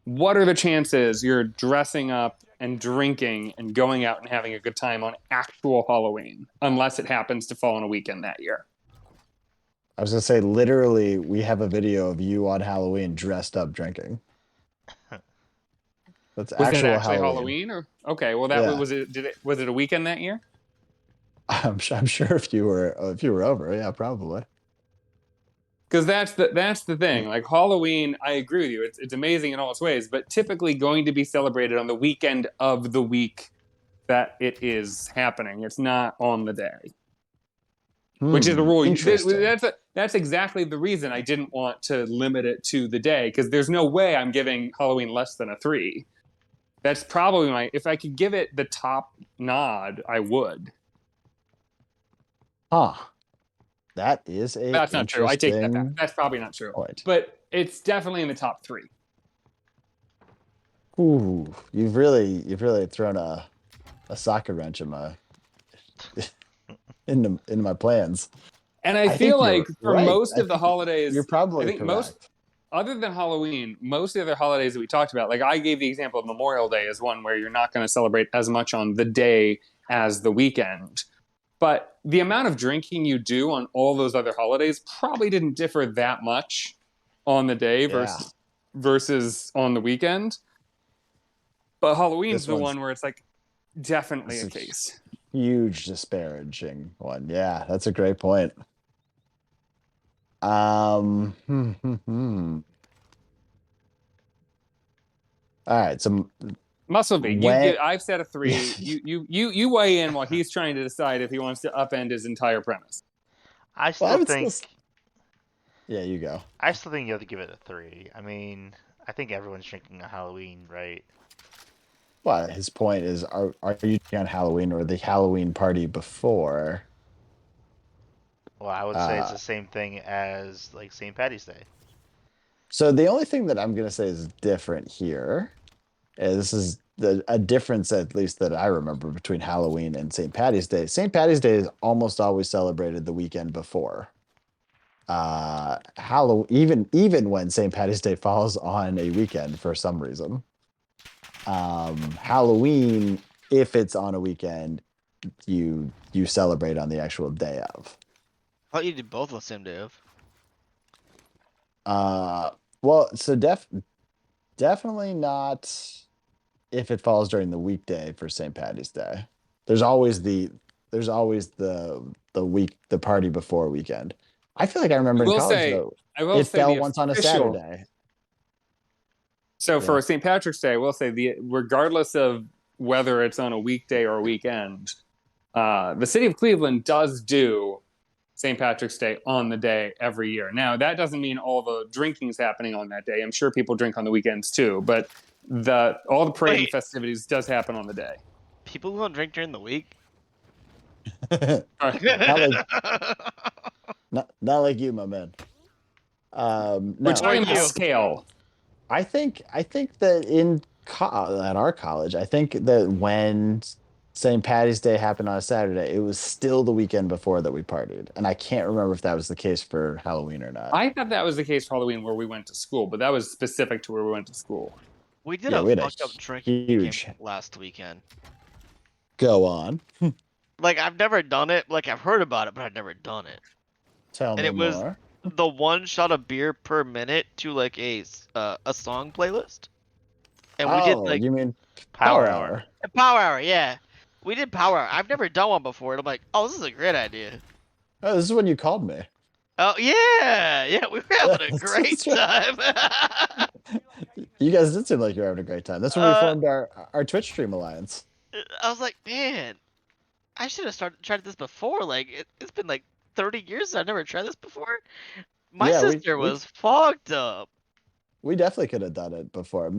what are the chances you're dressing up and drinking and going out and having a good time on actual Halloween, unless it happens to fall on a weekend that year? I was gonna say, literally, we have a video of you on Halloween dressed up drinking. That's Was that actual actually Halloween. Halloween or okay? Well, that Yeah. was it. Was it a weekend that year? I'm sure if you were over, yeah, probably. Because that's the thing. Like Halloween, I agree with you. It's amazing in all its ways, but typically going to be celebrated on the weekend of the week that it is happening. It's not on the day, which is the rule. Interesting. That's exactly the reason I didn't want to limit it to the day, because there's no way I'm giving Halloween less than a 3. That's probably my. If I could give it the top nod, I would. Huh. That is a That's not true. I take that back. interesting That's probably not true. point. But it's definitely in the top 3. Ooh, you've really thrown a socket wrench in my into my plans. And I think feel like you're for right. most I of the think holidays, you're probably I think correct. most, other than Halloween, most of the other holidays that we talked about, like I gave the example of Memorial Day as one where you're not going to celebrate as much on the day as the weekend. But the amount of drinking you do on all those other holidays probably didn't differ that much on the day versus on the weekend. But Halloween's the one where it's like definitely a case. Huge disparaging one. Yeah, that's a great point. All right, so Muscle V, I've said a 3. Yeah. You weigh in while he's trying to decide if he wants to upend his entire premise. I still think. Yeah, you go. I still think you have to give it a 3. I mean, I think everyone's drinking on Halloween, right? Well, his point is, are you drinking on Halloween or the Halloween party before? Well, I would say it's the same thing as like St. Patty's Day. So the only thing that I'm gonna say is different here, and this is a difference at least that I remember between Halloween and St. Patty's Day. St. Patty's Day is almost always celebrated the weekend before. Halloween, even when St. Patty's Day falls on a weekend for some reason. Halloween, if it's on a weekend, you celebrate on the actual day of. I thought you did both on the same day of. Well, so definitely not if it falls during the weekday for St. Patty's Day. There's always the party before weekend. I feel like I remember in college though, I will it say fell the once on a official- Saturday. So for St. Patrick's Day, we'll say regardless of whether it's on a weekday or a weekend, the city of Cleveland does do St. Patrick's Day on the day every year. Now, that doesn't mean all the drinking's happening on that day. I'm sure people drink on the weekends too, but all the parade and festivities does happen on the day. People don't drink during the week. not like you, my man. No, We're talking about you. scale. I think that at our college, I think that when St. Patty's Day happened on a Saturday, it was still the weekend before that we partied, and I can't remember if that was the case for Halloween or not. I thought that was the case for Halloween where we went to school, but that was specific to where we went to school. We did Yeah, a we had a fucked up drinking huge- game last weekend. Go on, Like, I've never done it. Like, I've heard about it, but I've never done it. tell And me it was- more. The one shot of beer per minute to like a song playlist. And we did like you mean Power Power Hour. Hour? a Power Hour, yeah. We did Power Hour. I've never done one before, and I'm like, oh, this is a great idea. Oh, this is when you called me. Oh yeah, we were having a great time. You guys did seem like you were having a great time. That's when we formed our Twitch stream alliance. I was like, man, I should have tried this before. Like, it's been like 30 years. I've never tried this before. My Yeah, sister was fucked up. We definitely could have done it before.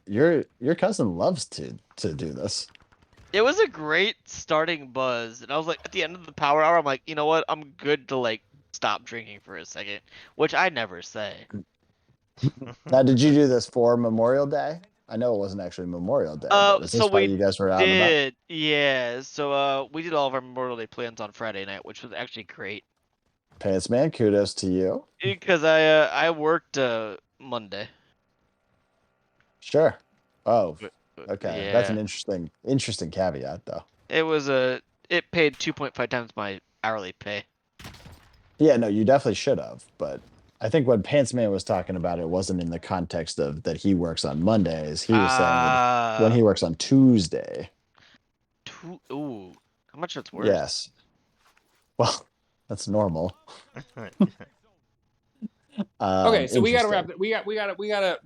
Your cousin loves to do this. It was a great starting buzz, and I was like, at the end of the Power Hour, I'm like, you know what? I'm good to like stop drinking for a second, which I never say. Now, did you do this for Memorial Day? I know it wasn't actually Memorial Day. But was this So why we you guys were out and about? did, yeah. So we did all of our Memorial Day plans on Friday night, which was actually great. Pants man, kudos to you. Because I worked Monday. Sure. Oh, okay. Yeah. That's an interesting caveat, though. It was it paid 2.5 times my hourly pay. Yeah, no, you definitely should have. But I think when Pants Man was talking about it wasn't in the context of that he works on Mondays. He was saying that when he works on Tuesday. Ooh, how much that's worth? Yes. Well, that's normal. Okay, so we gotta interesting. wrap it.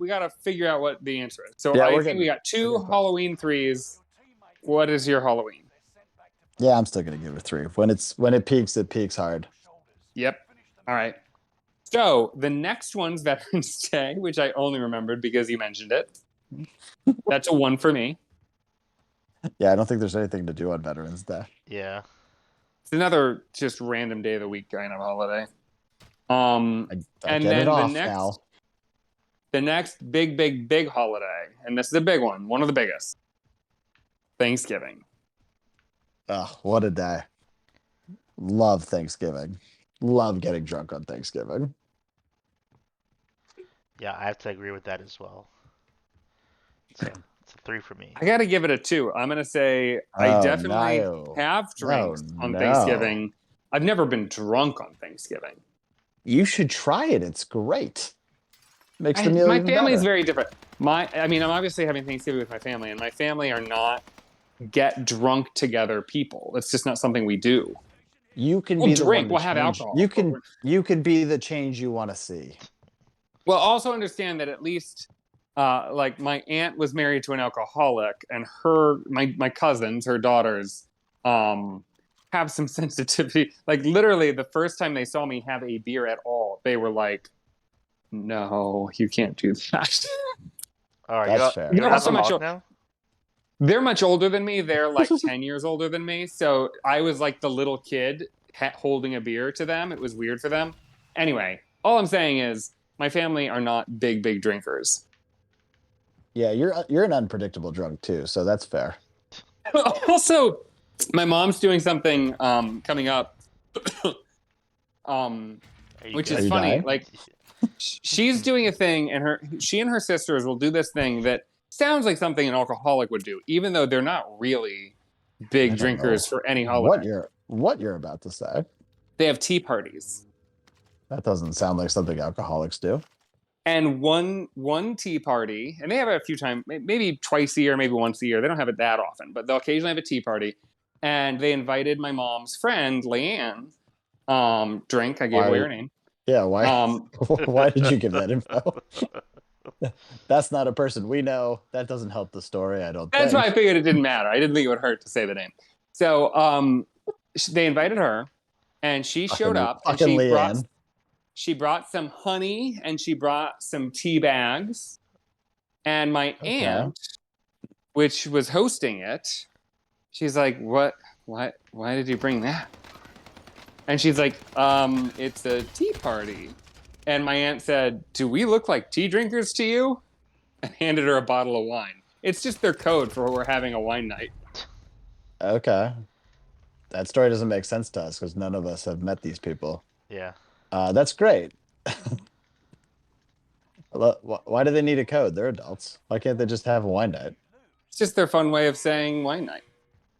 We gotta figure out what the answer is. So Yeah, I think we got two Halloween threes. What is your Halloween? Yeah, I'm still gonna give it a 3. When it peaks hard. Yep. All right. So the next one's Veterans Day, which I only remembered because you mentioned it. That's a 1 for me. Yeah, I don't think there's anything to do on Veterans Day. Yeah. It's another just random day of the week kind of holiday. I And get then it off now. the next big holiday, and this is a big one of the biggest. Thanksgiving. Oh, what a day. Love Thanksgiving. Love getting drunk on Thanksgiving. Yeah, I have to agree with that as well. It's a 3 for me. I got to give it a 2. I'm going to say I Oh, definitely no. have drinks on no. Thanksgiving. I've never been drunk on Thanksgiving. You should try it. It's great. Makes the meal My even family is better. very different. I'm obviously having Thanksgiving with my family, and my family are not get drunk together people. It's just not something we do. You can We'll be the drink. one to We'll have change. alcohol. You can be the change you want to see. Well, also understand that at least, like my aunt was married to an alcoholic, and my cousins, her daughters, have some sensitivity. Like literally, the first time they saw me have a beer at all, they were like, "No, you can't do that." All right, That's fair. You're They're also much alcoholic now? They're much older than me. They're like 10 years older than me. So I was like the little kid holding a beer to them. It was weird for them. Anyway, all I'm saying is my family are not big drinkers. Yeah, you're an unpredictable drunk too, so that's fair. Also, my mom's doing something coming up, which good? is you funny. dying? Like she's doing a thing, and she and her sisters will do this thing that sounds like something an alcoholic would do, even though they're not really big drinkers for any holiday. What you're about to say. They have tea parties. That doesn't sound like something alcoholics do. And one tea party, and they have it a few times, maybe twice a year, maybe once a year. They don't have it that often, but they'll occasionally have a tea party. And they invited my mom's friend, Leanne, drink. I gave away her name. Yeah, why? Why did you give that info? That's not a person we know. That doesn't help the story, I don't That's think. why I figured it didn't matter. I didn't think it would hurt to say the name. So they invited her, and she showed up, and Fucking Leanne. she brought some honey, and she brought some tea bags. And my aunt, which was hosting it, she's like, "What? Why did you bring that?" And she's like, "It's a tea party." And my aunt said, "Do we look like tea drinkers to you?" And handed her a bottle of wine. It's just their code for we're having a wine night. Okay. That story doesn't make sense to us because none of us have met these people. Yeah. That's great. Why do they need a code? They're adults. Why can't they just have a wine night? It's just their fun way of saying wine night.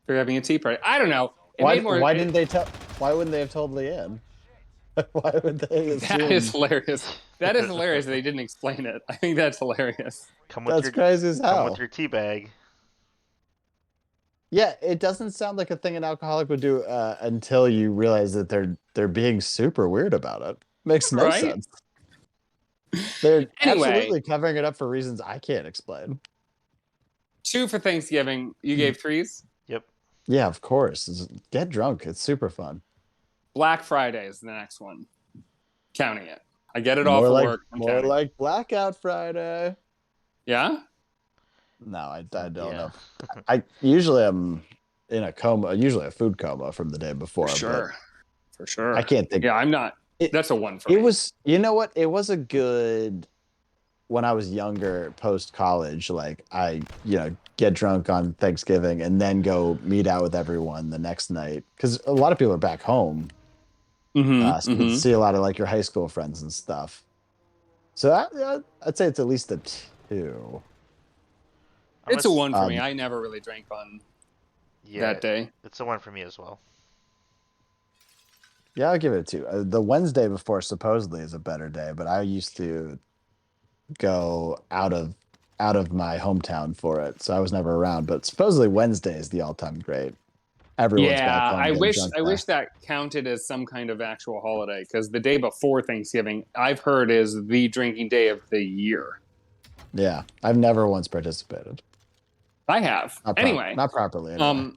They're having a tea party. I don't know. Why didn't they tell? Why wouldn't they have told Leanne? Why would they assume? That is hilarious. That is hilarious that they didn't explain it. I think that's hilarious. That's crazy as hell. Come with your tea bag. Yeah, it doesn't sound like a thing an alcoholic would do until you realize that they're being super weird about it. Makes no sense. They're absolutely covering it up for reasons I can't explain. 2 for Thanksgiving. You gave 3s? Yep. Yeah, of course. Get drunk. It's super fun. Black Friday is the next one. Counting it. I get it all for work. More like Blackout Friday. Yeah? No, I don't know. I usually am in a coma, usually a food coma from the day before. For sure. I can't think. Yeah, I'm not. That's a 1 for me. It was, you know what? It was a good, when I was younger, post-college, like I, get drunk on Thanksgiving and then go meet out with everyone the next night. Because a lot of people are back home. So you can see a lot of like your high school friends and stuff. So I'd say it's at least a 2. It's a 1 for me. I never really drank on that day. It's a 1 for me as well. Yeah, I'll give it a 2. The Wednesday before supposedly is a better day, but I used to go out of my hometown for it, so I was never around. But supposedly Wednesday is the all-time great. Everyone's back home. I wish that counted as some kind of actual holiday, because the day before Thanksgiving, I've heard, is the drinking day of the year. Yeah, I've never once participated. I have. Anyway, not properly. Anyway.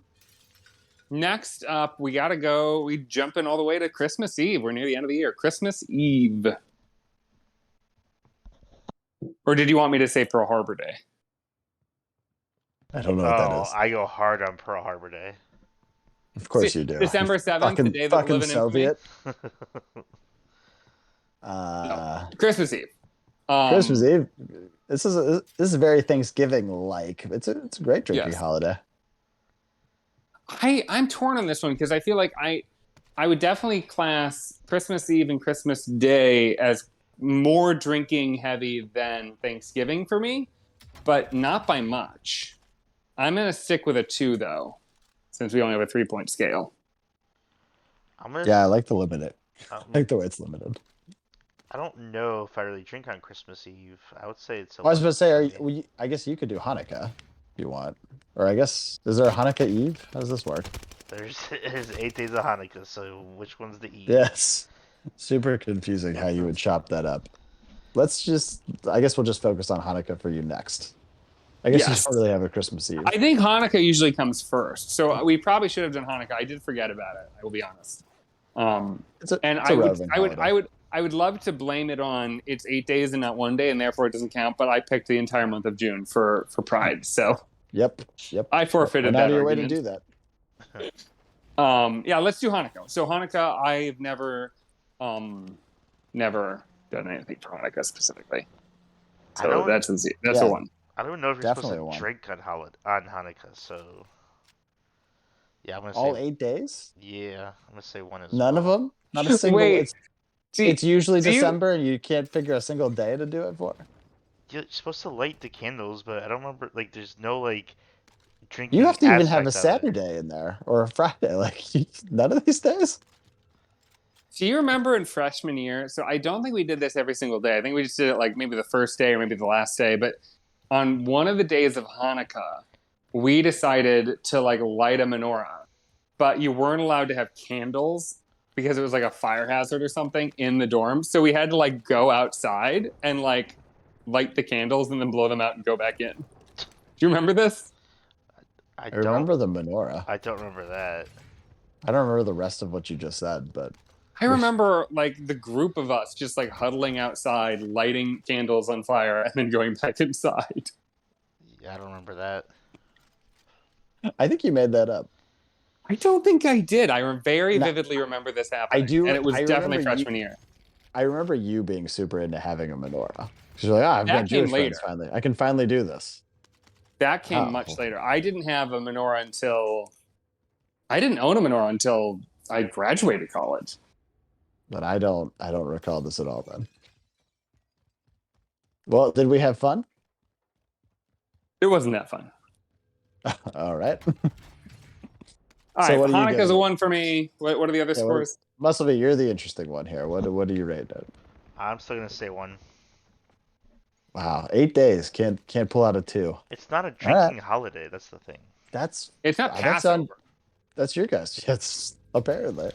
Next up, we gotta go. We jumping all the way to Christmas Eve. We're near the end of the year. Christmas Eve. Or did you want me to say Pearl Harbor Day? I don't know what that is. I go hard on Pearl Harbor Day. Of course you do. December 7th, the day that living Soviet. Christmas Eve. Christmas Eve. This is very Thanksgiving-like. It's a great drinking holiday. I'm torn on this one because I feel like I would definitely class Christmas Eve and Christmas Day as more drinking heavy than Thanksgiving for me, but not by much. I'm going to stick with a 2 though, since we only have a 3-point scale. I like to limit it. I like the way it's limited. I don't know if I really drink on Christmas Eve. I would say it's. I was going to say, I guess you could do Hanukkah if you want, or I guess is there a Hanukkah Eve? How does this work? There's 8 days of Hanukkah, so which one's the Eve? Yes, super confusing how you would chop that up. I guess we'll just focus on Hanukkah for you next. I guess you don't really have a Christmas Eve. I think Hanukkah usually comes first, so we probably should have done Hanukkah. I did forget about it. I will be honest. I would love to blame it on it's 8 days and not 1 day, and therefore it doesn't count. But I picked the entire month of June for Pride, so yep. I forfeited that. Out of your way to do that. Let's do Hanukkah. So Hanukkah, I've never done anything for Hanukkah specifically. So that's a 1. I don't know if you're supposed to drink on Hanukkah, so yeah, I'm gonna say all 8 days. Yeah, I'm gonna say 1 as None well. of them. Not a single. Wait. It's usually December, and you can't figure a single day to do it for. You're supposed to light the candles, but I don't remember. Like, there's no like drinking. You have to even have a Saturday in there or a Friday. Like none of these days. Do you remember in freshman year? So I don't think we did this every single day. I think we just did it like maybe the first day or maybe the last day. But on one of the days of Hanukkah, we decided to like light a menorah, but you weren't allowed to have candles because it was like a fire hazard or something in the dorm. So we had to like go outside and like light the candles and then blow them out and go back in. Do you remember this? I remember the menorah. I don't remember that. I don't remember the rest of what you just said, but I remember like the group of us just like huddling outside, lighting candles on fire, and then going back inside. Yeah, I don't remember that. I think you made that up. I don't think I did. I very vividly remember this happening. I do, and it was I definitely remember freshman year. I remember you being super into having a menorah. She's like, I've got Jewish friends finally. I can finally do this. That came much later. I didn't have a menorah until I didn't own a menorah until I graduated college. But I don't recall this at all then. Well, did we have fun? It wasn't that fun. All right. All So right, what are you Hanukkah's giving a it? 1 for me. What are the other scores? Muscle be, you're the interesting one here. What do you rate it? I'm still gonna say 1. Wow, 8 days. Can't pull out a 2. It's not a drinking holiday. That's the thing. It's not Passover. That's your guess. Yes, apparently.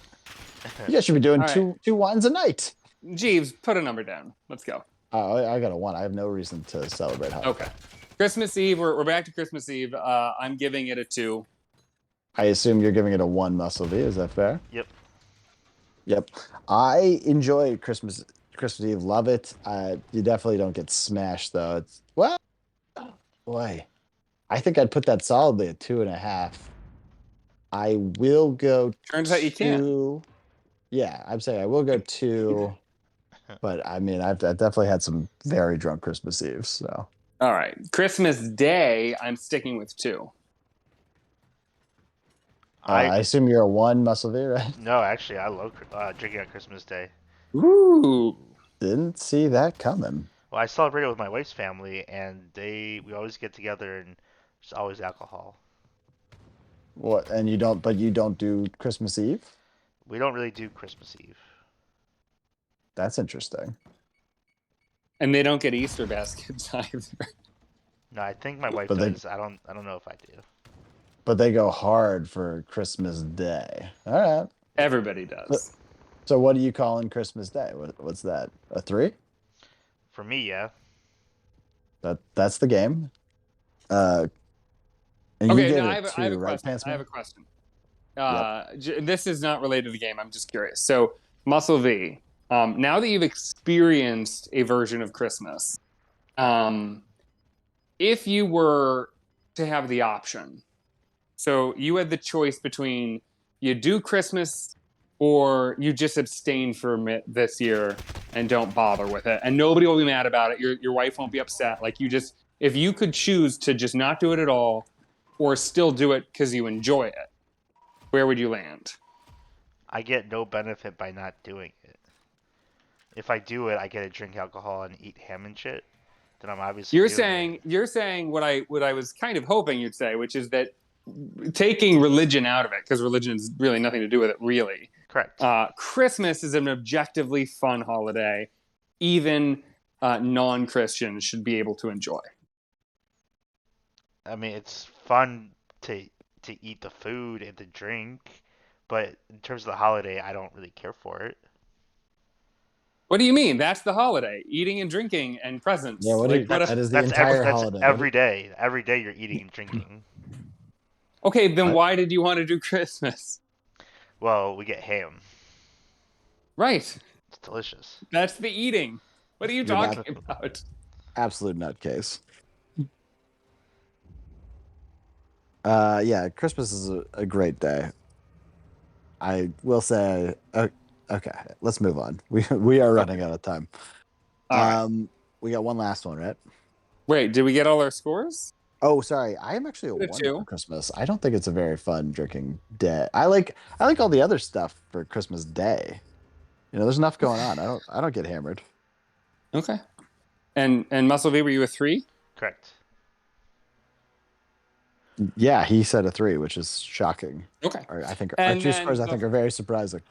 You guys should be doing two wines a night. Jeeves, put a number down. Let's go. I got a 1. I have no reason to celebrate Hanukkah. Okay. Christmas Eve. We're back to Christmas Eve. I'm giving it a 2. I assume you're giving it a 1, Muscle V. Is that fair? Yep. Yep. I enjoy Christmas Eve. Love it. You definitely don't get smashed though. It's boy. I think I'd put that solidly at 2.5. I will go. Turns out you can't. Yeah, I'm saying I will go 2. But I mean, I've definitely had some very drunk Christmas Eves. So. All right. Christmas Day, I'm sticking with 2. I assume you're a 1, Muscle V, right? No, actually, I love drinking on Christmas Day. Ooh. Didn't see that coming. Well, I celebrate it with my wife's family, and we always get together, and there's always alcohol. What? And you don't? But you don't do Christmas Eve? We don't really do Christmas Eve. That's interesting. And they don't get Easter baskets either. No, I think my wife does. I don't know if I do. But they go hard for Christmas Day. All right. Everybody does. So what do you call in Christmas Day? What's that? A 3? For me, yeah. That's the game. And okay, you no, I have a question. This is not related to the game. I'm just curious. So, Muscle V, now that you've experienced a version of Christmas, if you were to have the option, so you had the choice between you do Christmas or you just abstain from it this year and don't bother with it, and nobody will be mad about it. Your wife won't be upset. Like if you could choose to just not do it at all or still do it because you enjoy it, where would you land? I get no benefit by not doing it. If I do it, I get to drink alcohol and eat ham and shit. Then I'm obviously you're saying what I was kind of hoping you'd say, which is that taking religion out of it, because religion has really nothing to do with it, really. Correct. Christmas is an objectively fun holiday. Even non-Christians should be able to enjoy. I mean, it's fun to eat the food and to drink, but in terms of the holiday, I don't really care for it. What do you mean? That's the holiday: eating and drinking and presents. Yeah, that is the entire holiday. Every day. Every day you're eating and drinking. Okay, then why did you want to do Christmas? Well, we get ham. Right. It's delicious. That's the eating. What are you talking about? Absolute nutcase. Yeah, Christmas is a great day. I will say, okay, let's move on. We are running out of time. All right. We got one last one, right? Wait, did we get all our scores? Oh, sorry. I am actually a 1 for Christmas. I don't think it's a very fun drinking day. I like all the other stuff for Christmas Day. You know, there's enough going on. I don't get hammered. Okay. And Muscle V, were you a 3? Correct. Yeah, he said a 3, which is shocking. Okay. I think our 2 scores are very surprising.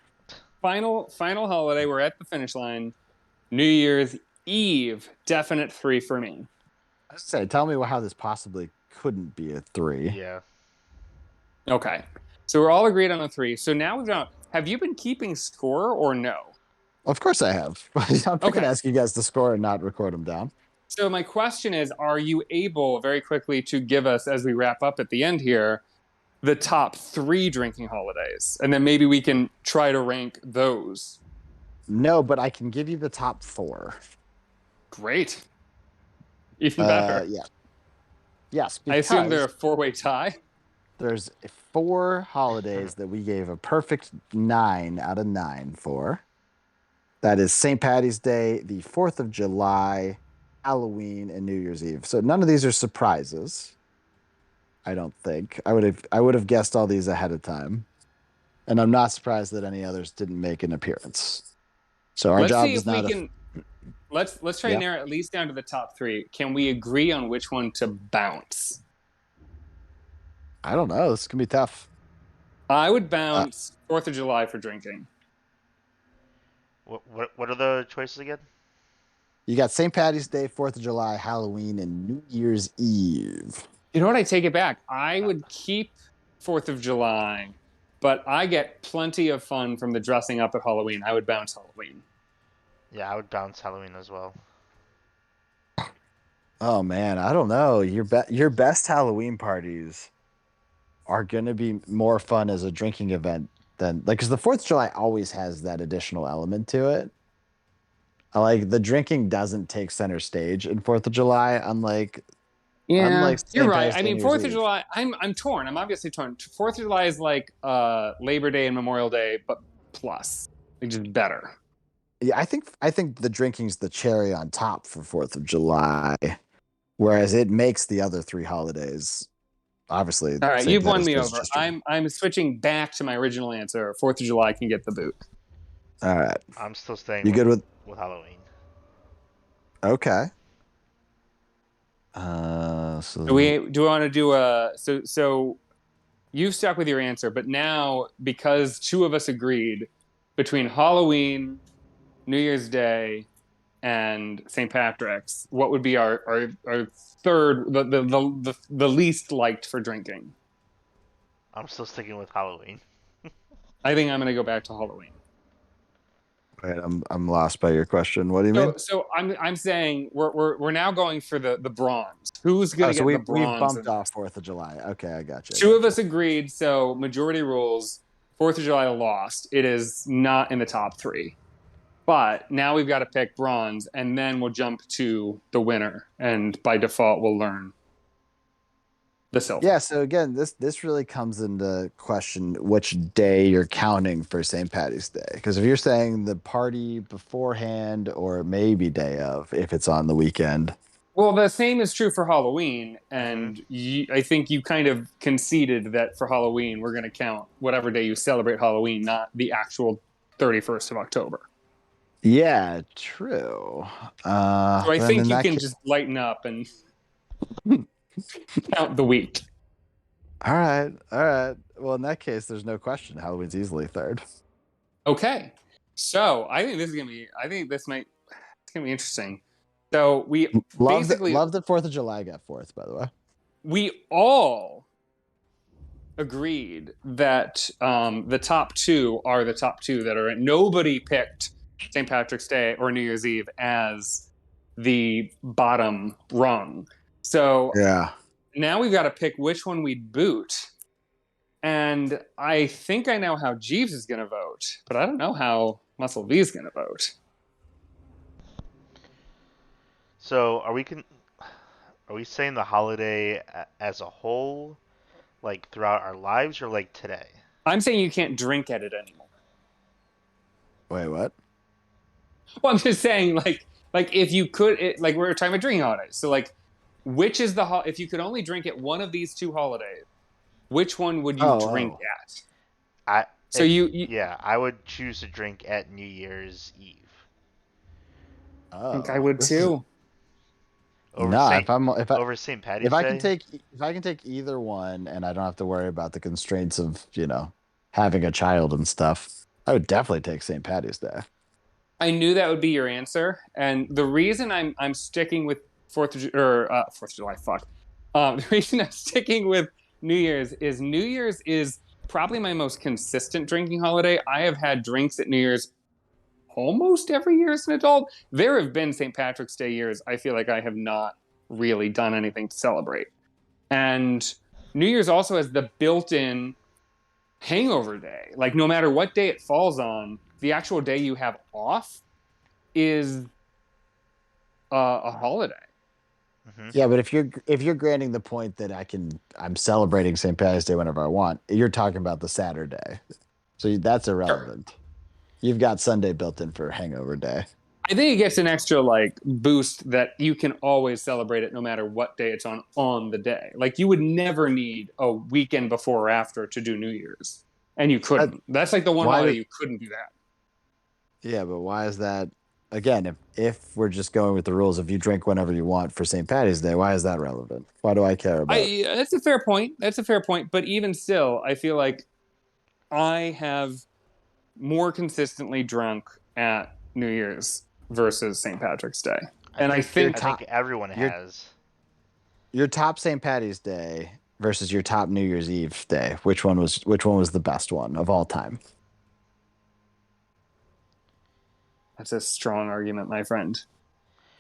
Final holiday. We're at the finish line. New Year's Eve, definite 3 for me. I say, tell me how this possibly couldn't be a 3. Yeah. Okay. So we're all agreed on a 3. So now we've done. Have you been keeping score or no? Of course I have. I'm not going to ask you guys to score and not record them down. So my question is, are you able very quickly to give us, as we wrap up at the end here, the top 3 drinking holidays? And then maybe we can try to rank those. No, but I can give you the top 4. Great. Even better. Yeah. Yes, I assume they're a because 4-way tie. there's 4 holidays that we gave a perfect 9 out of 9 for. That is St. Patty's Day, the 4th of July, Halloween, and New Year's Eve. So none of these are surprises. I don't think. I would have guessed all these ahead of time. And I'm not surprised that any others didn't make an appearance. So our Let's job see is if we not can. Let's try Yeah. to narrow it at least down to the top 3. Can we agree on which one to bounce? I don't know. This can be tough. I would bounce 4th of July for drinking. What are the choices again? You got St. Patty's Day, 4th of July, Halloween, and New Year's Eve. You know what? I take it back. I would keep 4th of July, but I get plenty of fun from the dressing up at Halloween. I would bounce Halloween. Yeah, I would bounce Halloween as well. Oh man, I don't know. Your best Halloween parties are going to be more fun as a drinking event than because the 4th of July always has that additional element to it. I like the drinking doesn't take center stage in 4th of July, unlike You're St. right. Patty's I Day, mean, New Year's 4th of Eve. July, I'm torn. I'm obviously torn. 4th of July is like Labor Day and Memorial Day, but plus. Like just better. Yeah, I think the drinking's the cherry on top for 4th of July, whereas it makes the other 3 holidays. Obviously, All right, St. you've won Patty's me Day is over. just drinking. I'm switching back to my original answer. 4th of July can get the boot. All right. I'm still staying. You good with Halloween? Okay. So Do we want to do a so you've stuck with your answer, but now because 2 of us agreed between Halloween, New Year's Day, and St. Patrick's, what would be our third the least liked for drinking? I'm still sticking with Halloween. I think I'm going to go back to Halloween. Wait, I'm lost by your question. What do you mean? So I'm saying we're now going for the bronze. Who's going to So get the we've bronze? bumped off 4th of July. Okay, I got you. 2 of us agreed, so majority rules. 4th of July lost. It is not in the top 3. But now we've got to pick bronze, and then we'll jump to the winner, and by default we'll learn the silver. Yeah, so again, this really comes into question which day you're counting for St. Patty's Day. Because if you're saying the party beforehand or maybe day of, if it's on the weekend. Well, the same is true for Halloween, and I think you kind of conceded that for Halloween we're going to count whatever day you celebrate Halloween, not the actual 31st of October. Yeah, true. So I then think in you that can ca- just lighten up and count the week. All right. Well, in that case, there's no question. Halloween's easily 3rd. Okay, so I think it's gonna be interesting. So we Love basically that 4th of July got 4th, by the way. we all agreed that the top 2 are the top 2 that are in. Nobody picked St. Patrick's Day or New Year's Eve as the bottom rung. So Yeah. now we've got to pick which one we'd boot. And I think I know how Jeeves is going to vote, but I don't know how Muscle V is going to vote. So are we saying the holiday as a whole, like throughout our lives, or like today? I'm saying you can't drink at it anymore. Wait, what? Well, I'm just saying, like if you could, like we're talking about drinking holidays. So, like, which is if you could only drink at one of these 2 holidays, which one would you drink at? I would choose to drink at New Year's Eve. I think I would too. Over St. Patty's Day? If I can take either one and I don't have to worry about the constraints of, having a child and stuff, I would definitely take St. Patty's Day. I knew that would be your answer, and the reason I'm sticking with 4th of July. Fuck. The reason I'm sticking with New Year's is probably my most consistent drinking holiday. I have had drinks at New Year's almost every year as an adult. There have been St. Patrick's Day years I feel like I have not really done anything to celebrate. And New Year's also has the built-in hangover day. Like no matter what day it falls on, the actual day you have off is a holiday. Mm-hmm. Yeah, but if you're granting the point that I'm celebrating St. Patrick's Day whenever I want, you're talking about the Saturday, so that's irrelevant. Sure. You've got Sunday built in for Hangover Day. I think it gets an extra like boost that you can always celebrate it no matter what day it's on the day. Like you would never need a weekend before or after to do New Year's, and you couldn't. That's like the one holiday you couldn't do that. Yeah, but why is that? Again, if we're just going with the rules, if you drink whenever you want for St. Patty's Day, why is that relevant? Why do I care about it? That's a fair point. That's a fair point. But even still, I feel like I have more consistently drunk at New Year's versus St. Patrick's Day. I think everyone has. Your top St. Patty's Day versus your top New Year's Eve day. Which one was the best one of all time? That's a strong argument, my friend.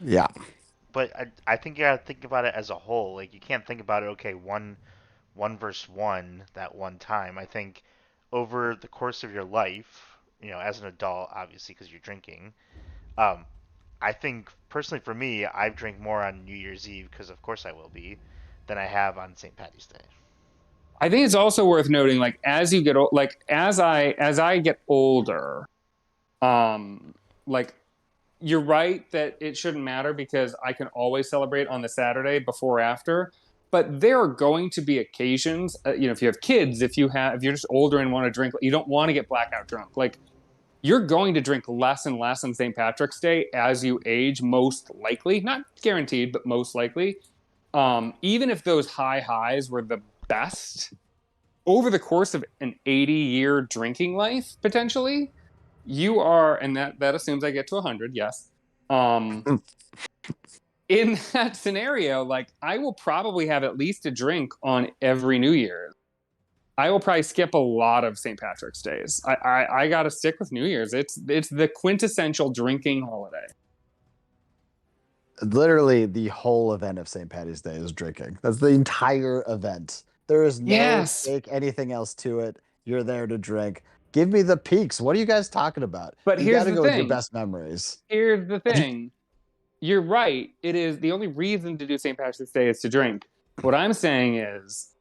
Yeah. But I think you gotta think about it as a whole. Like you can't think about it, okay, one versus one that one time. I think over the course of your life, as an adult, obviously because you're drinking, I think personally for me, I've drank more on New Year's Eve because of course I will be, than I have on St. Patty's Day. I think it's also worth noting, like as you get as I get older, like you're right that it shouldn't matter because I can always celebrate on the Saturday before or after. But there are going to be occasions, if you have kids, if you're just older and want to drink, you don't want to get blackout drunk. Like you're going to drink less and less on St. Patrick's Day as you age, most likely. Not guaranteed, but most likely. Even if those high highs were the best over the course of an 80-year drinking life, potentially, you are, and that assumes I get to 100, yes. In that scenario, like I will probably have at least a drink on every New Year's. I will probably skip a lot of St. Patrick's Days. I got to stick with New Year's. It's the quintessential drinking holiday. Literally, the whole event of St. Patty's Day is drinking. That's the entire event. There is no take anything else to it. You're there to drink. Give me the peaks. What are you guys talking about? But you here's the go thing. With your best memories. Here's the thing. You're right. It is the only reason to do St. Patrick's Day is to drink. What I'm saying is,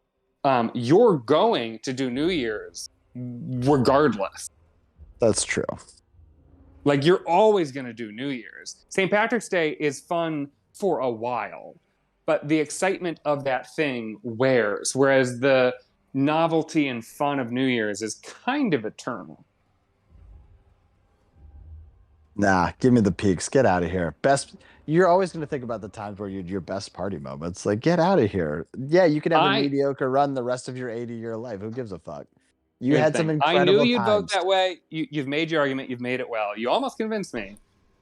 you're going to do New Year's regardless. That's true. Like you're always going to do New Year's. St. Patrick's Day is fun for a while, but the excitement of that thing wears. Whereas the novelty and fun of New Year's is kind of eternal. Nah, give me the peaks. Get out of here. You're always going to think about the times where you're your best party moments. Like, get out of here. Yeah, you can have a mediocre run the rest of your 80-year life. Who gives a fuck? You had some incredible I knew you'd times. vote that way. You've made your argument. You've made it well. You almost convinced me.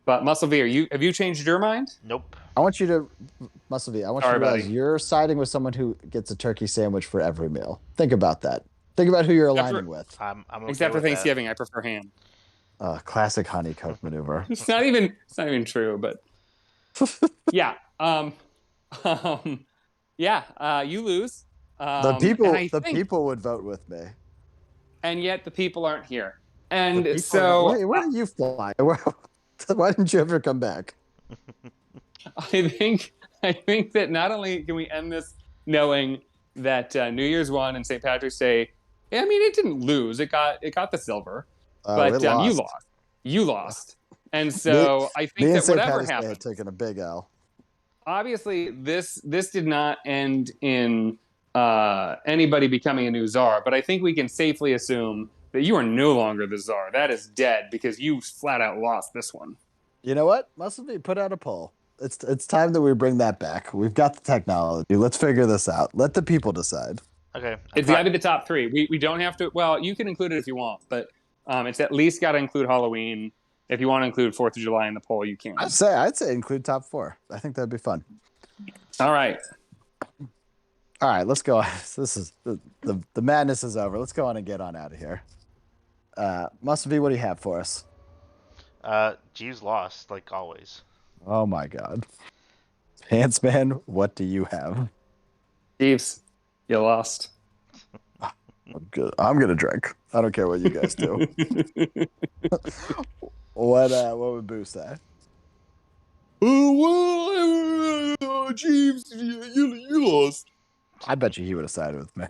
But Muscle V, have you changed your mind? Nope. I want you to, Muscle V, I want you to realize you're siding with someone who gets a turkey sandwich for every meal. Think about that. Think about who you're aligning with. I'm okay Except for with Thanksgiving, I prefer ham. Classic honey coke maneuver. It's not even true, but yeah. You lose. The people would vote with me. And yet the people aren't here. And so where do you fly? Why didn't you ever come back? I think that not only can we end this knowing that New Year's won and St. Patrick's Day, I mean, it didn't lose. It got the silver. But you lost. And so I think that whatever happened, taking a big L. Obviously, this did not end in anybody becoming a new czar, but I think we can safely assume that you are no longer the czar. That is dead because you flat out lost this one. You know what? Must be put out a poll. It's time that we bring that back. We've got the technology. Let's figure this out. Let the people decide. Okay. It's got to be the top three. We don't have to. Well, you can include it if you want, but it's at least got to include Halloween. If you want to include 4th of July in the poll, you can. I'd say include top 4. I think that'd be fun. All right, let's go. This is the madness is over. Let's go on and get on out of here. Must be, what do you have for us? Jeeves lost, like always. Oh my God. Pants Man, what do you have? Jeeves, you lost. I'm good. I'm gonna drink. I don't care what you guys do. What would Boo say? Oh, well, Jeeves, you lost. I bet you he would have sided with me.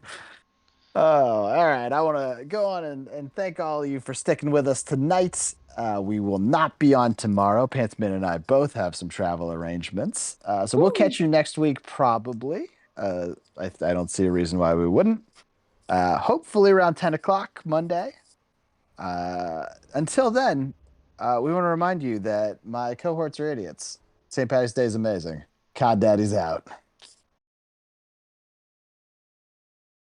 Oh, all right. I want to go on and thank all of you for sticking with us tonight. We will not be on tomorrow. Pantsman and I both have some travel arrangements. So we'll catch you next week, probably. I don't see a reason why we wouldn't. Hopefully around 10 o'clock Monday. Until then, we want to remind you that my cohorts are idiots. St. Patty's Day is amazing. Cod Daddy's out.